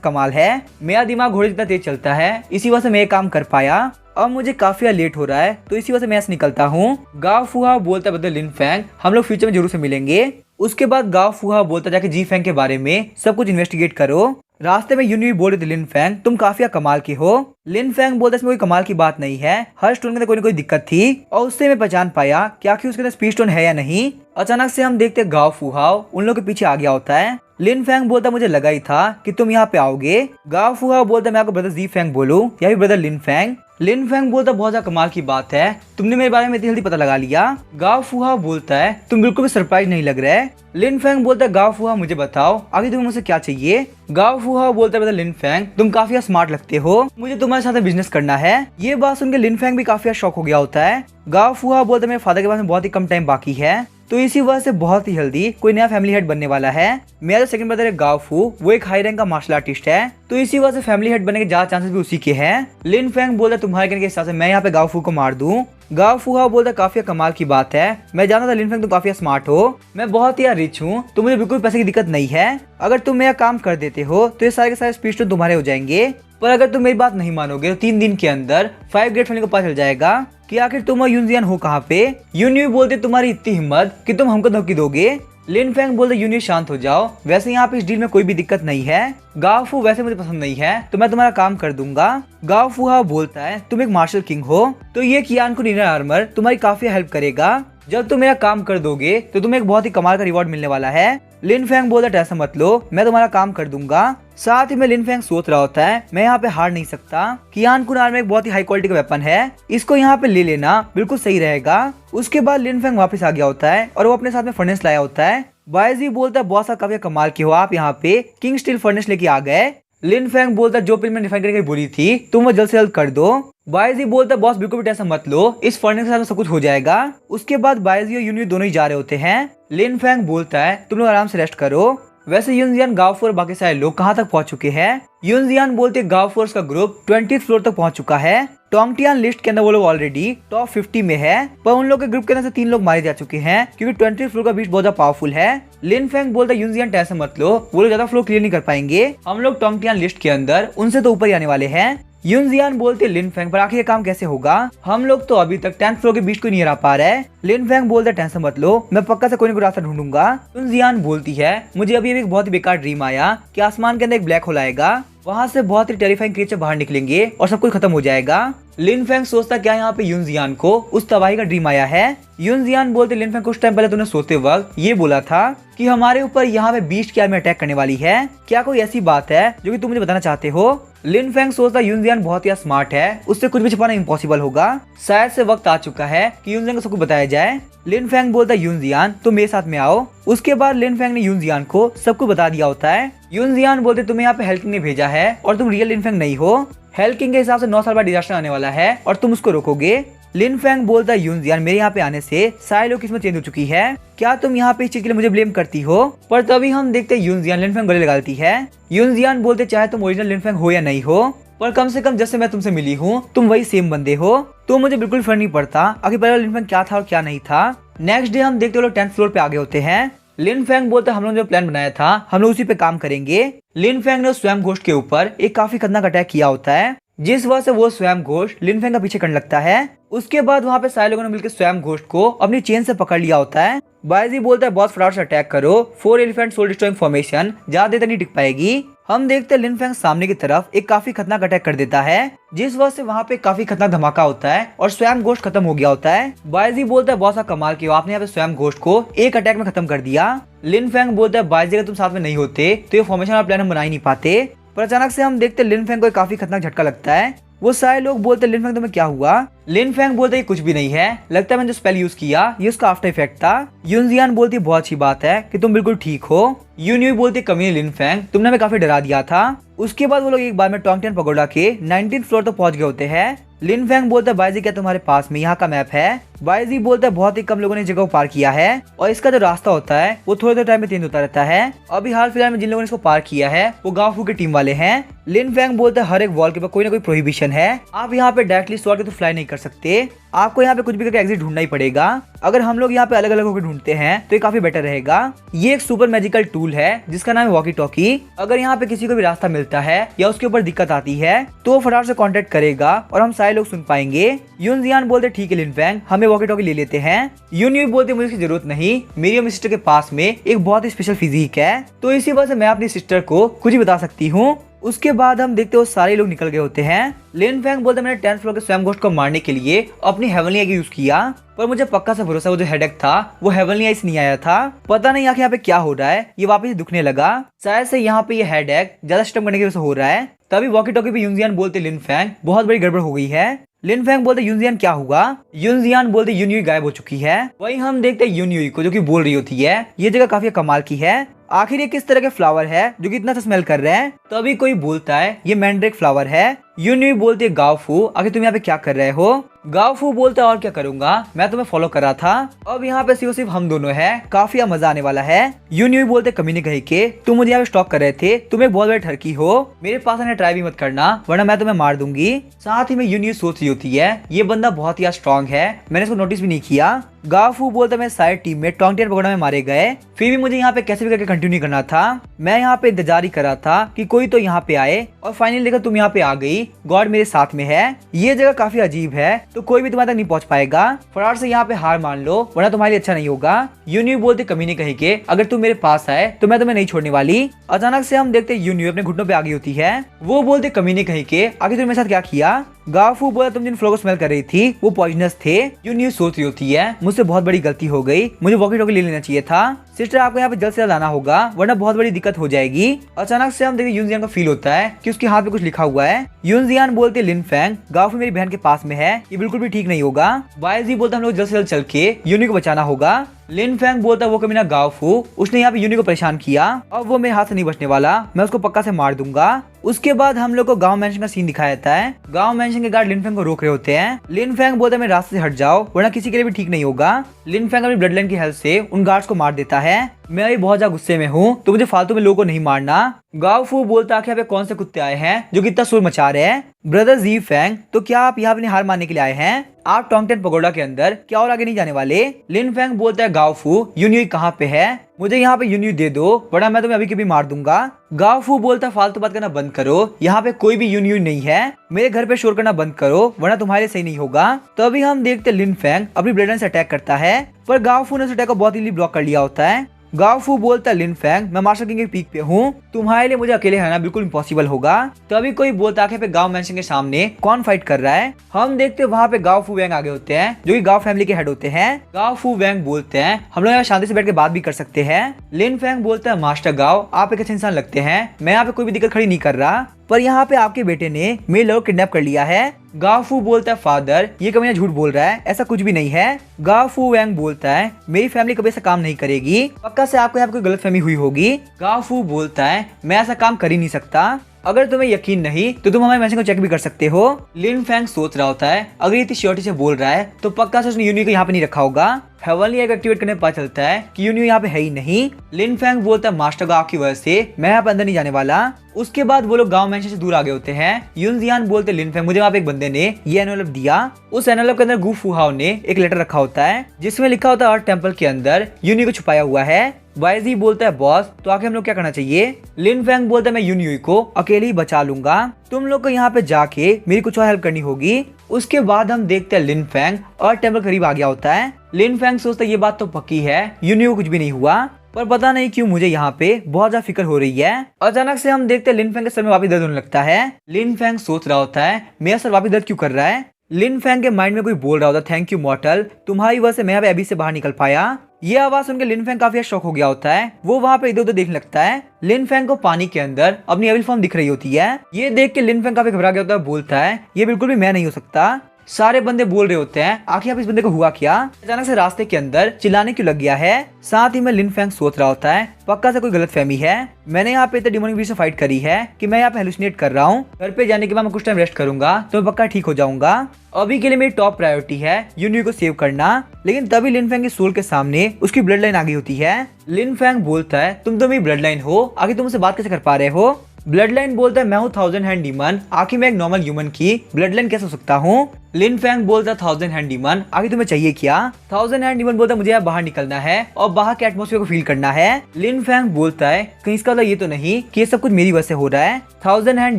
कमाल है, मेरा दिमाग घोड़े जितना तेज चलता है इसी वजह से मैं ये काम कर पाया, अब मुझे काफी लेट हो रहा है तो इसी वजह से मैं ऐसे निकलता हूँ। गाओ फुहा बोलता है ब्रदर लिन फेंग हम लोग फ्यूचर में जरूर से मिलेंगे। उसके बाद गाओ फुहा बोलता जाके जी फेंग के बारे में सब कुछ इन्वेस्टिगेट करो। रास्ते में यून यूई बोल रहे थे लिन फेंग तुम काफी कमाल के हो। लिन फेंग बोलता इसमें कोई कमाल की बात नहीं है, हर स्टोन के अंदर कोई ना कोई दिक्कत थी और उससे मैं पहचान पाया कि आखिर उसके अंदर स्पीड स्टोन है या नहीं। अचानक से हम देखते गाओ फुहा उन लोगों के पीछे आ गया होता है। लिन फेंग बोलता मुझे लगा ही था कि तुम यहाँ पे आओगे। गाओ फुहा बोलता मैं आपको ब्रदर जी फेंग बोलूं या फिर ब्रदर लिन फेंग। लिन फेंग बोलता बहुत ज्यादा कमाल की बात है, तुमने मेरे बारे में इतनी जल्दी पता लगा लिया। गाओ फुहा बोलता है तुम बिल्कुल भी सरप्राइज नहीं लग रहा है। लिन फेंग बोलता है गाओ फुहा मुझे बताओ आगे तुम्हें मुझसे क्या चाहिए। गाओ फुहा बोलता है लिन फेंग तुम काफी स्मार्ट लगते हो, मुझे तुम्हारे साथ बिजनेस करना है। ये बात सुनकर लिन फेंग भी काफी शॉक हो गया होता है। गाओ फुहा बोलता है मेरे फादर के पास में बहुत ही कम टाइम बाकी है तो इसी वजह से बहुत ही जल्दी कोई नया फैमिली हेड बनने वाला है। मेरा जो सेकंड ब्रदर है गाओ फू वो एक हाई रैंक का मार्शल आर्टिस्ट है तो इसी वजह से फैमिली हेड बनने के ज्यादा चांसेस भी उसी के हैं। लिन फेंग बोलता तुम्हारे कहने के हिसाब से मैं यहाँ पे गाओ फू को मार दूं। गाओ फुहा बोलता काफी कमाल की बात है, मैं जानता था लिन फेंग तुम काफी स्मार्ट हो, मैं बहुत ही रिच हूँ तो मुझे बिल्कुल पैसे की दिक्कत नहीं है, अगर तुम मेरा काम कर देते हो तो ये सारे के सारे स्पीड स्टोन तुम्हारे हो जाएंगे, पर अगर तुम मेरी बात नहीं मानोगे तो 3 दिन के अंदर 5 ग्रेट फैमिली को पता चल जाएगा कि आखिर तुम और यूनजियान हो कहाँ पे। यून यूई बोलते तुम्हारी इतनी हिम्मत कि तुम हमको धमकी दोगे। लिन फेंग बोलते यून यूई शांत हो जाओ, वैसे यहाँ पे इस डील में कोई भी दिक्कत नहीं है, गाओ फू वैसे मुझे पसंद नहीं है तो मैं तुम्हारा काम कर दूंगा। गाओ फुहा बोलता है तुम एक मार्शल किंग हो तो ये कियान को इनर आर्मर तुम्हारी काफी हेल्प करेगा, जब तुम मेरा काम कर दोगे तो तुम्हें एक बहुत ही कमाल का रिवॉर्ड मिलने वाला है। लिन फेंग बोलता टेंशन मत लो मैं तुम्हारा काम कर दूंगा। साथ ही में लिन फेंग सोच रहा होता है मैं यहाँ पे हार नहीं सकता, कियान कुन आर्मर एक बहुत ही हाई क्वालिटी का वेपन है, इसको यहाँ पे ले लेना बिल्कुल सही रहेगा। उसके बाद लिन फेंग वापस आ गया होता है और वो अपने साथ में फर्नेस लाया होता है। बायजी बोलता है बहुत सा काफी कमाल के हो आप यहाँ पे किंग स्टील फर्नेस लेके आ गए। लिन फेंग बोलता जो पिल में रिफाइन करने की बोली थी तुम वो जल्द से जल्द कर दो। बायजी बोलता बॉस बिल्कुल भी टेंशन मत लो इस फर्नेस के साथ सब कुछ हो जाएगा। उसके बाद बायजी और यून दोनों ही जा रहे होते हैं। लिन फेंग बोलता है तुम लोग आराम से रेस्ट करो। वैसे यूनजियान गाओ फू और बाकी सारे लोग कहाँ तक पहुँच चुके हैं। यूनजियान बोलते गाओ फोर्स का ग्रुप 20th फ्लोर तक पहुँच चुका है। टोंगटियान लिस्ट के अंदर वो लोग ऑलरेडी टॉप 50 में है, पर उन लोग के ग्रुप के अंदर से 3 लोग मारे जा चुके हैं क्योंकि 20th फ्लोर का बीच बहुत ज्यादा पावरफुल है। लिन फेंग बोलता यूनजियान टेंशन मत लो वो लोग ज्यादा फ्लोर क्लियर नहीं कर पाएंगे, हम लोग टोंगटियान लिस्ट के अंदर उनसे तो ऊपर ही आने वाले हैं। यूनजियान बोलते लिन फेंग पर आखिर ये काम कैसे होगा, हम लोग तो अभी तक 10th फ्लोर के बीच को नहीं हरा पा रहे। लिन फेंग बोलते टेंशन मत लो मैं पक्का से कोई ना कोई रास्ता ढूंढूंगा। यूनजियान बोलती है मुझे अभी एक बहुत ही बेकार ड्रीम आया कि आसमान के अंदर एक ब्लैक होल आएगा, वहाँ से बहुत ही टेरिफाइंग क्रीचर बाहर निकलेंगे और सब कुछ खत्म हो जाएगा। लिन फेंग सोचता क्या यहाँ पे यूनजियान को उस तबाही का ड्रीम आया है। यूनजियान बोलते लिन फेंग कुछ टाइम पहले तूने सोते वक्त ये बोला था कि हमारे ऊपर यहाँ पे बीस्ट की आर्मी अटैक करने वाली है, क्या कोई ऐसी बात है जो कि तुम मुझे बताना चाहते हो। लिन फेंग सोचता यूनजियान बहुत ही स्मार्ट है, उससे कुछ भी छिपाना इम्पॉसिबल होगा, शायद से वक्त आ चुका है कि यूनजियान को सब कुछ बताया जाए। लिन फेंग बोलता यूनजियान तुम मेरे साथ में आओ। उसके बाद लिन फेंग ने यूनजियान को सब कुछ बता दिया होता है। यूनजियान बोलते तुम्हें यहाँ पे हेल्किंग ने भेजा है और तुम रियल लिन फेंग नहीं हो, हेल्किंग के हिसाब से 9 साल बाद डिजास्टर आने वाला है और तुम उसको रोकोगे। लिन फेंग बोलता है यूनजियान मेरे यहाँ पे आने से सारे लोग किस्मत चेंज हो चुकी है, क्या तुम यहाँ पे इस चीज के लिए मुझे ब्लेम करती हो। पर तभी हम देखते यूनजियान लिन फेंग गले लगाती है। यूनजियान बोलते चाहे तुम ओरिजिनल लिन फेंग हो या नहीं हो, पर कम से कम जैसे मैं तुमसे मिली हूँ तुम वही सेम बंदे हो, तो मुझे बिल्कुल फर्क नहीं पड़ता आखिर पहले लिन फेंग क्या था और क्या नहीं था। नेक्स्ट डे हम देखते लोग 10th फ्लोर पे आगे होते हैं। लिन फेंग बोलता है हम लोग ने जो प्लान बनाया था हम लोग उसी पे काम करेंगे। लिन फेंग ने स्वयं घोस्ट के ऊपर एक काफी खतरनाक अटैक किया होता है, जिस वजह से वो स्वयं घोस्ट लिन फेंग का पीछे करने लगता है। उसके बाद वहाँ पे सारे लोगों ने मिलकर स्वयं घोस्ट को अपनी चेन से पकड़ लिया होता है। बायजी बोलता है बॉस फटाफट से अटैक करो, 4 एलिफेंट सोल डिस्ट्रॉइंग फॉर्मेशन ज्यादा देर तक नहीं टिक पाएगी। हम देखते हैं लिन फेंग सामने की तरफ एक काफी खतरनाक अटैक कर देता है, जिस वजह से वहाँ पे काफी खतरनाक धमाका होता है और स्वयं घोस्ट खत्म हो गया होता है। बायजी बोलता है बॉस आप कमाल किया, आपने यहाँ पे स्वयं घोस्ट को एक अटैक में खत्म कर दिया। लिन फेंग बोलता है बायजी अगर तुम साथ में नहीं होते तो ये फॉर्मेशन वाला प्लान हम बना ही नहीं पाते। पर अचानक से हम देखते हैं लिन फेंग को काफी खतरनाक झटका लगता है। वो सारे लोग बोलते हैं लिन फेंग तुम्हें क्या हुआ। लिन फेंग बोलते हैं कुछ भी नहीं है, लगता है मैंने जो स्पेल यूज किया ये उसका आफ्टर इफेक्ट था। यूनजियान बोलती है बहुत अच्छी बात है कि तुम बिल्कुल ठीक हो। यून्यूई बोलती है कमी लिन फेंग तुमने हमें काफी डरा दिया था। उसके बाद वो लोग एक बार में टोंगटियन पगोडा के 19th फ्लोर तक पहुंच गए होते हैं। लिन फेंग बोलता है बायजी क्या तुम्हारे पास में यहाँ का मैप है। बायजी बोलता है बहुत ही कम लोगों ने जगह को पार किया है और इसका जो रास्ता होता है वो थोड़े थोड़े टाइम में चेंज होता रहता है। अभी हाल फिलहाल में जिन लोगों ने इसको पार किया है वो गांव की टीम वाले हैं। लिन फेंग बोलता है हर एक वॉल के ऊपर कोई ना कोई प्रोहिबिशन है, आप यहाँ पे डायरेक्टली स्वॉर्ड के तो फ्लाई नहीं कर सकते, आपको यहाँ पे कुछ भी करके एग्जिट ढूंढना ही पड़ेगा। अगर हम लोग यहाँ पे अलग अलग होकर ढूंढते हैं तो ये काफी बेटर रहेगा। ये एक सुपर मैजिकल टूल है जिसका नाम है वॉकी टॉकी। अगर यहाँ पे किसी को भी रास्ता मिलता है या उसके ऊपर दिक्कत आती है तो वो फटाफट से कांटेक्ट करेगा और हम सारे लोग सुन पाएंगे। यूनजियान बोलते ठीक है लिन फेंग हमें वॉकी टॉकी ले लेते हैं। यून्यूई बोलते मुझे इसकी जरूरत नहीं, मेरी और मेरी सिस्टर के पास में एक बहुत ही स्पेशल फिजिक है तो इसी वजह से मैं अपनी सिस्टर को कुछ ही बता सकती हूँ। उसके बाद हम देखते हो सारे लोग निकल गए होते हैं। लिन फेंग बोलते मैंने 10th फ्लोर के स्वयं घोस्ट को मारने के लिए अपनी हेवनली आई यूज किया, पर मुझे पक्का सा भरोसा वो जो हेडेक था वो हेवनली आई से नहीं आया था। पता नहीं आखिर यहाँ पे क्या हो रहा है, ये वापस दुखने लगा, शायद से यहाँ पे ये हेडेक ज्यादा सिस्टम करने की वजह से हो रहा है। तभी वॉकी टॉकी पे यूनजियान बोलते लिन फेंग बहुत बड़ी गड़बड़ हो गई है। लिन फेंग बोलते यूनजियान क्या हुआ। यूनजियान बोलते यून्यूई गायब हो चुकी है। वही हम देखते यून्यूई को जो कि बोल रही होती है ये जगह काफी कमाल की है, आखिर ये किस तरह के फ्लावर है जो कि इतना सा स्मेल कर रहे हैं। तभी कोई बोलता है ये मैंड्रेक फ्लावर है। यून्यूई बोलती है गाओफू आखिर तुम यहाँ पे क्या कर रहे हो। गाओफू बोलता है और क्या करूंगा, मैं तुम्हें फॉलो कर रहा था। अब यहाँ पे सिर्फ हम दोनों हैं, काफी मजा आने वाला है। यून्यूई बोलते कमी नहीं कही के तुम मुझे यहाँ पे स्टॉक कर रहे थे, तुम एक बहुत बड़े ठरकी हो, मेरे पास आने ट्राई भी मत करना वरना मैं तुम्हें मार दूंगी। साथ ही में यून्यूई सोच रही होती है ये बंदा बहुत ही स्ट्रॉन्ग है, मैंने इसको नोटिस भी नहीं किया। गाओफू बोलता मेरे सारे टीम में टोंगटियन पगोडा में मारे गए, फिर भी मुझे यहाँ पे कैसे भी करके कंटिन्यू करना था। मैं यहाँ पे इंतजार ही कर रहा था कि कोई तो यहाँ पे आए और फाइनली देखा तुम यहाँ पे आ गई, गॉड मेरे साथ में है। ये जगह काफी अजीब है तो कोई भी तुम्हारे तक नहीं पहुंच पाएगा, फटाफट से यहाँ पे हार मान लो वरना तुम्हारे लिए अच्छा नहीं होगा। यून्यू बोलते कमी नहीं कही के अगर तुम मेरे पास आए तो मैं तुम्हें नहीं छोड़ने वाली। अचानक से हम देखते यून्यू अपने घुटनों पे आ गई होती है। वो बोलते कमी नहीं कही के आगे तुम मेरे साथ क्या किया। गाफू बोला तुम जिन फ्लोर को स्मेल कर रही थी वो पॉइजनस थे। यून्यू सोच रही होती है मुझसे बहुत बड़ी गलती हो गई, मुझे वॉकी टॉकी ले लेना चाहिए था। सिस्टर आपको यहाँ पे जल्द से जल्द आना होगा वरना बहुत बड़ी दिक्कत हो जाएगी। अचानक से हम देखते यूनजियान को फील होता है कि उसके हाथ में कुछ लिखा हुआ है। यूनजियान बोलते लिन फेंग गाफू मेरी बहन के पास में है, ये बिल्कुल भी ठीक नहीं होगा। बायजी बोलता हम लोग जल्द से जल्द चल के यून्यू को बचाना होगा। लिन फेंग बोलता वो कमीना गाओफू उसने यहाँ पे यून्यू को परेशान किया, अब वो मेरे हाथ से नहीं बचने वाला, मैं उसको पक्का से मार दूंगा। उसके बाद हम लोग को गांव मेंशन का सीन दिखाया जाता है। गांव मेंशन के गार्ड लिन फेंग को रोक रहे होते हैं। लिन फेंग बोलता है मेरे रास्ते से हट जाओ वरना किसी के लिए भी ठीक नहीं होगा। लिन फेंग अपनी ब्लड लाइन की हेल्प से उन गार्ड्स को मार देता है। मैं अभी बहुत ज्यादा गुस्से में हूँ तो मुझे फालतू में लोगों को नहीं मारना। गाओफू बोलता है कौन से कुत्ते आए हैं जो कि इतना शोर मचा रहे हैं। ब्रदर जी फेंग तो क्या आप यहाँ अपनी हार मानने के लिए आए हैं, आप टोंगटियन पगोडा के अंदर क्या और आगे नहीं जाने वाले। लिन फेंग बोलता है गाओफू यून्यू कहाँ पे है, मुझे यहाँ पे यून्यू दे दो वरना मैं तुम्हें अभी के भी मार दूंगा। गाओफू बोलता फालतू बात करना बंद करो, यहाँ पे कोई भी यून्यू नहीं है, मेरे घर पे शोर करना बंद करो वरना तुम्हारे सही नहीं होगा। तभी हम देखते लिन फेंग अपनी ब्लड लाइन से अटैक करता है पर गाओफू ने उस अटैक को बहुत इजीली ब्लॉक कर लिया होता है। गाओफू बोलता है लिन फेंग मैं मार्शल किंग के पीक पे हूँ, तुम्हारे लिए मुझे अकेले हराना बिल्कुल इम्पॉसिबल होगा। तभी कोई बोलता है पे गांव मेंशन के सामने कौन फाइट कर रहा है। हम देखते हैं वहाँ पे गाओफू वेंग आगे होते हैं जो कि गांव फैमिली के हेड होते हैं। गाओफू वेंग बोलते हैं हम लोग यहाँ शांति से बैठ के बात भी कर सकते हैं। लिन फेंग बोलता है मास्टर गाओ आप एक अच्छे इंसान लगते हैं, मैं यहाँ पे कोई भी दिक्कत खड़ी नहीं कर रहा, पर यहाँ पे आपके बेटे ने मेरे लोग किडनैप कर लिया है। गाओफू बोलता है फादर ये कमीना झूठ बोल रहा है, ऐसा कुछ भी नहीं है। गाओफू वेंग बोलता है मेरी फैमिली कभी ऐसा काम नहीं करेगी, पक्का से आपको यहाँ पे कोई गलतफहमी हुई होगी। गाओफू बोलता है मैं ऐसा काम कर ही नहीं सकता, अगर तुम्हें यकीन नहीं तो तुम हमारे मैसेज को चेक भी कर सकते हो। लिन फेंग सोच रहा होता है अगर इतनी श्योरिटी से बोल रहा है तो पक्का से उसने यून्यू को यहाँ पे नहीं रखा होगा। हेवनली एग एक्टिवेट करने पता चलता है कि यून्यू यहाँ पे है ही नहीं। लिन फेंग बोलता है मास्टर गांव की वजह से मैं यहाँ पे अंदर नहीं जाने वाला। उसके बाद वो लोग गांव मेंशन से दूर आ गए होते हैं। यूनजियान बोलते लिन फेंग मुझे वहाँ पे एक बंदे ने ये एनवेलप दिया, उस एनवेलप के अंदर गू फुहाओ ने एक लेटर रखा होता है जिसमें लिखा होता है अर्थ टेम्पल के अंदर यून्यू को छुपाया हुआ है। वाईजी बोलता है बॉस तो आखिर हम लोग क्या करना चाहिए। लिन फेंग बोलता है मैं यून युई को अकेले ही बचा लूंगा, तुम लोग को यहाँ पे जाके मेरी कुछ और हेल्प करनी होगी। उसके बाद हम देखते हैं लिन फेंग और टेम्पल करीब आ गया होता है। लिन फेंग सोचता है ये बात तो पक्की है, यून युई को कुछ भी नहीं हुआ, पर पता नहीं क्यों मुझे यहाँ पे बहुत ज्यादा फिक्र हो रही है। अचानक से हम देखते हैं लिन फेंग के सर में वापस दर्द होने लगता है। लिन फेंग सोच रहा होता है मेरा सर वापस दर्द क्यों कर रहा है। लिन फेंग के माइंड में कोई बोल रहा होता है थैंक यू मॉर्टल, तुम्हारी वजह से मैं अभी से बाहर निकल पाया। ये आवाज सुनकर लिन फेंग काफी शॉक हो गया होता है। वो वहाँ पे इधर उधर देखने लगता है। लिन फेंग को पानी के अंदर अपनी एविल फॉर्म दिख रही होती है। ये देख के लिन फेंग काफी घबरा गया होता है, बोलता है ये बिल्कुल भी मैं नहीं हो सकता। सारे बंदे बोल रहे होते हैं आखिर आप इस बंदे को हुआ क्या, अचानक से रास्ते के अंदर चिल्लाने क्यों लग गया है। साथ ही में लिन फेंग सोच रहा होता है पक्का से कोई गलतफहमी है, मैंने यहाँ पे इतने डिमोनिक बीस्ट से फाइट करी है कि मैं यहाँ पे हेलुसिनेट कर रहा हूँ। घर पे जाने के बाद मैं कुछ टाइम रेस्ट करूंगा तो मैं पक्का ठीक हो जाऊंगा। अभी के लिए मेरी टॉप प्रायोरिटी है यून युई को सेव करना। लेकिन तभी लिन फेंग की सोल के सामने उसकी ब्लड लाइन आ गई होती है। लिन फेंग बोलता है तुम तो मेरी ब्लड लाइन हो, आखिर तुम मुझसे बात कैसे कर पा रहे हो। ब्लड लाइन बोलता है मैं हूँ 1000 हैंड डीमन, आखिर मैं एक नॉर्मल ह्यूमन की ब्लड लाइन कैसे हो सकता हूँ। लिन फेंग बोलता है 1000 हैंड डीमन, आखिर तुम्हें चाहिए क्या। 1000 हैंड डीमन बोलता है मुझे यहाँ बाहर निकलना है और बाहर के एटमॉस्फेयर को फील करना है। लिन फेंग बोलता है कहीं इसका मतलब ये तो नहीं कि ये सब कुछ मेरी वजह से हो रहा है। 1000 हैंड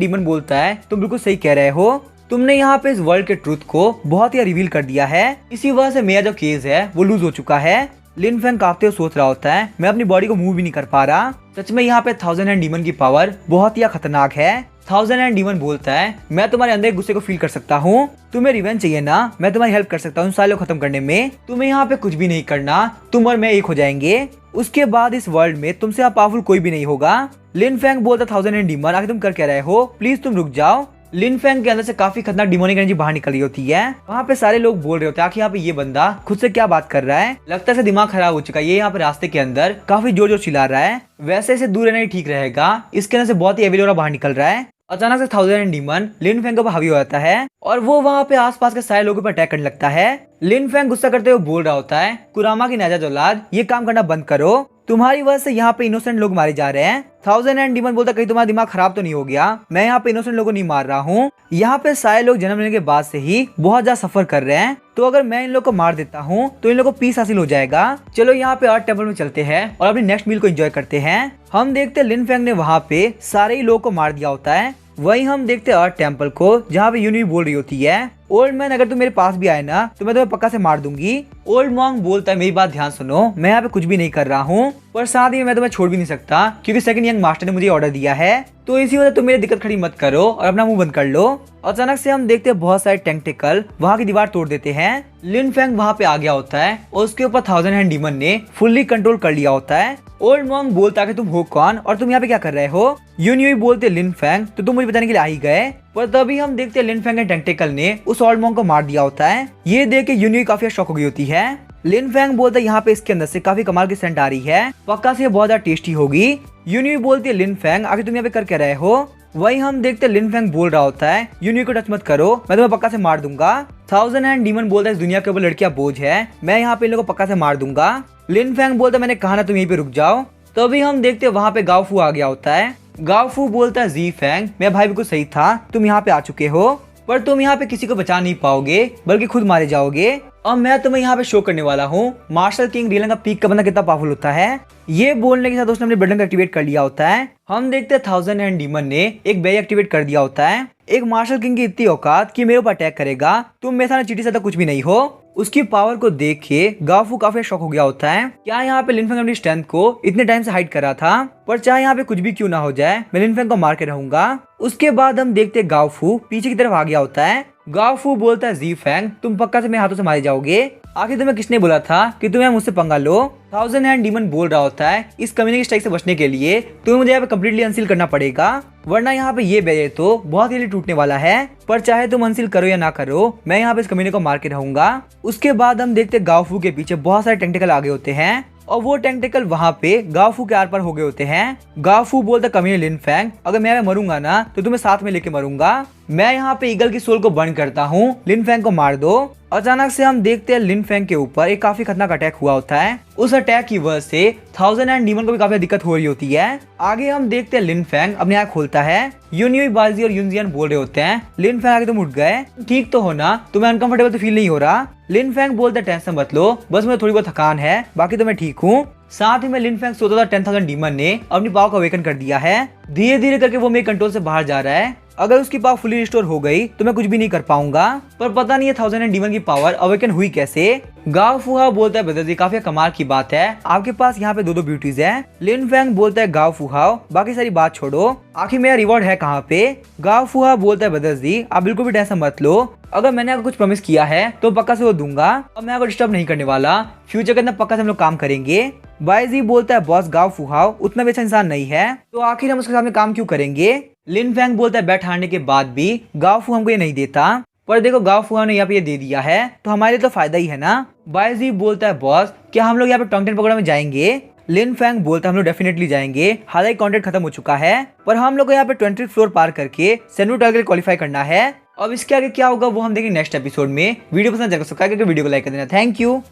डीमन बोलता है तुम बिल्कुल सही कह रहे हो, तुमने यहाँ पे इस वर्ल्ड के ट्रूथ को बहुत ही रिवील कर दिया है, इसी वजह से मेरा जो केस है वो लूज हो चुका है। लिन फेंग कांपते हुए सोच रहा होता है मैं अपनी बॉडी को मूव भी नहीं कर पा रहा। सच में यहाँ पे 1000 हैंड डीमन की पावर बहुत ही खतरनाक है। 1000 हैंड डीमन बोलता है मैं तुम्हारे अंदर गुस्से को फील कर सकता हूँ, तुम्हें रिवेंज चाहिए ना, मैं तुम्हारी हेल्प कर सकता हूँ सारे लोग खत्म करने में, तुम्हें यहाँ पे कुछ भी नहीं करना, तुम और मैं एक हो जाएंगे। उसके बाद इस वर्ल्ड में तुमसे यहाँ पावरफुल कोई भी नहीं होगा। लिन फेंग बोलता 1000 हैंड डीमन आखिर तुम कर क्या रहे हो, प्लीज तुम रुक जाओ। लिन फेंग के अंदर से काफी खतरनाक डिमोनिक एनर्जी बाहर निकल रही होती है। वहाँ पे सारे लोग बोल रहे होते हैं आखिर यहाँ पे ये बंदा खुद से क्या बात कर रहा है, लगता है दिमाग खराब हो चुका है, ये यहाँ पे रास्ते के अंदर काफी जोर जोर चिल्ला रहा है, वैसे इसे दूर रहना ही ठीक रहेगा, इसके अंदर से बहुत ही एविल ऑरा बाहर निकल रहा है। अचानक से 1000 हैंड डीमन लिन फेंग पर हावी हो जाता है और वो वहाँ पे आसपास के सारे लोगों पर अटैक करने लगता है। लिन फेंग गुस्सा करते हुए बोल रहा होता है कुरामा की नाजायज औलाद, ये काम करना बंद करो, तुम्हारी वजह से यहाँ पे इनोसेंट लोग मारे जा रहे हैं। 1000 हैंड डीमन बोलता कहीं तुम्हारा दिमाग खराब तो नहीं हो गया, मैं यहाँ पे इनोसेंट लोगों को नहीं मार रहा हूँ, यहाँ पे सारे लोग जन्म लेने के बाद से ही बहुत ज्यादा सफर कर रहे हैं, तो अगर मैं इन लोग को मार देता हूँ तो इन लोगों को पीस हासिल हो जाएगा। चलो यहाँ पे अर्थ टेम्पल में चलते हैं और अपनी नेक्स्ट मील को एंजॉय करते हैं। हम देखते हैं लिन फेंग ने वहाँ पे सारे ही लोगों को मार दिया होता है। वही हम देखते हैं अर्थ टेम्पल को जहाँ पे यून युई बोल रही होती है ओल्ड मैन अगर तुम मेरे पास भी आए ना तो मैं तुम्हें पक्का से मार दूंगी। ओल्ड मॉन्ग बोलता है मेरी बात ध्यान सुनो, मैं यहाँ पे कुछ भी नहीं कर रहा हूँ, पर साथ ही मैं तुम्हें छोड़ भी नहीं सकता क्योंकि सेकंड यंग मास्टर ने मुझे ऑर्डर दिया है, तो इसी वजह तुम मेरी दिक्कत खड़ी मत करो और अपना मुंह बंद कर लो। अचानक से हम देखते हैं बहुत सारे टेंटिकल वहाँ की दीवार तोड़ देते हैं। लिन फेंग वहाँ पे आ गया होता है और उसके ऊपर 1000 हैंड डीमन ने फुल्ली कंट्रोल कर लिया होता है। ओल्ड मॉन्ग बोलता है कि तुम हो कौन और तुम यहाँ पे क्या कर रहे हो। यून युई बोलते लिन फेंग तो तुम मुझे बताने के लिए आ ही गए, पर तभी हम देखते हैं लिन फेंग के टेंटिकल ने उस ओल्ड मॉन्ग को मार दिया होता है। ये देख के यून युई काफी शॉक हो गई होती है। लिन फेंग बोलता है यहाँ पे इसके अंदर से काफी कमाल की सेंट आ रही है, पक्का से बहुत ज्यादा टेस्टी होगी। यून युई बोलती है लिन फेंग आखिर तुम यहाँ पे कर क्या रहे हो। वही हम देखते हैं लिन फेंग बोल रहा होता है यून युई को टच मत करो, मैं तुम्हें पक्का से मार दूंगा। 1000 हैंड डीमन बोलता है इस दुनिया के ऊपर लड़कियां बोझ है, मैं यहाँ पे इन लोगों को पक्का से मार दूंगा। लिन फेंग बोलता है मैंने कहा ना तुम यहीं पे रुक जाओ। तभी हम देखते हैं वहाँ पे गाओफू आ गया होता है। गाओफू बोलता है जी फेंग मेरा भाई बिल्कुल सही था, तुम यहाँ पे आ चुके हो, पर तुम यहाँ पे किसी को बचा नहीं पाओगे बल्कि खुद मारे जाओगे। अब मैं तुम्हें यहाँ पे शो करने वाला हूँ मार्शल किंग रियलन का पीक का बंदा कितना पावरफुल होता है। ये बोलने के साथ उसने अपने ब्लड को एक्टिवेट कर लिया होता है। हम देखते हैं 1000 हैंड डीमन ने एक बैग एक्टिवेट कर दिया होता है। एक मार्शल किंग की इतनी औकात कि मेरे ऊपर अटैक करेगा, तुम मेरे सामने चींटी से तो कुछ भी नहीं हो। उसकी पावर को देख के गाओफू काफी शॉक हो गया होता है। क्या यहाँ पे लिन फेंग अपनी स्ट्रेंथ को इतने टाइम से हाइड कर रहा था, पर चाहे यहाँ पे कुछ भी क्यों ना हो जाए मैं लिन फेंग को मार के रहूंगा। उसके बाद हम देखते हैं गाओफू पीछे की तरफ आ गया होता है। गाओफू बोलता है जी फेंग तुम पक्का से मेरे हाथों से मारे जाओगे, आखिर तुम्हें किसने बोला था कि तुम्हें मुझसे पंगा लो। 1000 हैंड डीमन बोल रहा होता है इस कम्युनिटी स्ट्राइक से बचने के लिए तुम्हें मुझे यहाँ पे कम्प्लीटली अनसील करना पड़ेगा, वरना यहाँ पे ये बैरियर तो बहुत ही टूटने वाला है, पर चाहे तुम अनसील करो या ना करो मैं यहाँ पे इस कम्युनिटी को मार के रहूंगा। उसके बाद हम देखते हैं गाओफू के पीछे बहुत सारे टेंटिकल आगे होते हैं और वो टेंटिकल वहाँ पे गाओफू के आर पार हो गए होते हैं। गाओफू बोलता कमीने लिन फेंग अगर मैं मरूंगा ना तो तुम्हें साथ में लेके मरूंगा, मैं यहाँ पे ईगल की सोल को बर्न करता हूँ, लिन फेंग को मार दो। अचानक से हम देखते हैं लिन फेंग के ऊपर एक काफी खतरनाक अटैक हुआ होता है। उस अटैक की वजह से 1000 हैंड डीमन को भी काफी दिक्कत हो रही होती है। आगे हम देखते हैं लिन फेंग अपनी आँख खोलता है। यून युई, बाजी और यूनजियान बोल रहे होते हैं लिन फेंग आगे तुम उठ गए, ठीक तो हो ना, तुम्हें अनकंफर्टेबल तो फील नहीं हो रहा। लिन फेंग बोलते टेंशन मत लो, बस मुझे थोड़ी बहुत थकान है, बाकी तो मैं ठीक हूँ। साथ ही में लिन फेंग सोचता था 10,000 डीमन ने अपनी पावर को अवेकन कर दिया है। धीरे धीरे करके वो मेरे कंट्रोल से बाहर जा रहा है। अगर उसकी पावर फुली रिस्टोर हो गई तो मैं कुछ भी नहीं कर पाऊंगा। पर पता नहीं है 1000 डीमन की पावर अवेकन हुई कैसे। गाओ फुहाओ बोलता है ब्रदर जी काफी कमाल की बात है, आपके पास यहाँ पे दो ब्यूटीज है। लिन फेंग बोलता है गाओ फुहाओ बाकी सारी बात छोड़ो, आखिर मेरा रिवॉर्ड है कहाँ पे। गाओ फुहाओ बोलता है ब्रदर जी आप बिल्कुल भी टेंशन मत लो, अगर मैंने आपको कुछ प्रॉमिस किया है तो पक्का से वो दूंगा और मैं आपको डिस्टर्ब नहीं करने वाला। फ्यूचर के अंदर पक्का से हम लोग काम करेंगे। बाईजी बोलता है बॉस गाओ फुहाओ उतना भी अच्छा इंसान नहीं है तो आखिर हम उसके सामने काम क्यों करेंगे। लिन फेंग बोलता है बैट हारने के बाद भी गाओ फुहाओ हमको ये नहीं देता, पर देखो गाओ फुहाओ ने यहाँ पे ये दे दिया है तो हमारे लिए तो फायदा ही है ना। बाईजी बोलता है बॉस क्या हम लोग यहाँ पे टॉन्ग 10 प्रोग्राम में जाएंगे। लिन फेंग बोलता है हम लोग डेफिनेटली जाएंगे, हालांकि कॉन्ट्रैक्ट खत्म हो चुका है पर हम लोग को यहाँ पे 20 फ्लोर पार करके सेन्यू टारगेट क्वालिफाई करना है। अब इसके आगे क्या होगा वो हम देखेंगे नेक्स्ट एपिसोड में। वीडियो पसंद आएगा सब्सक्राइब करके वीडियो को लाइक कर देना। Thank you.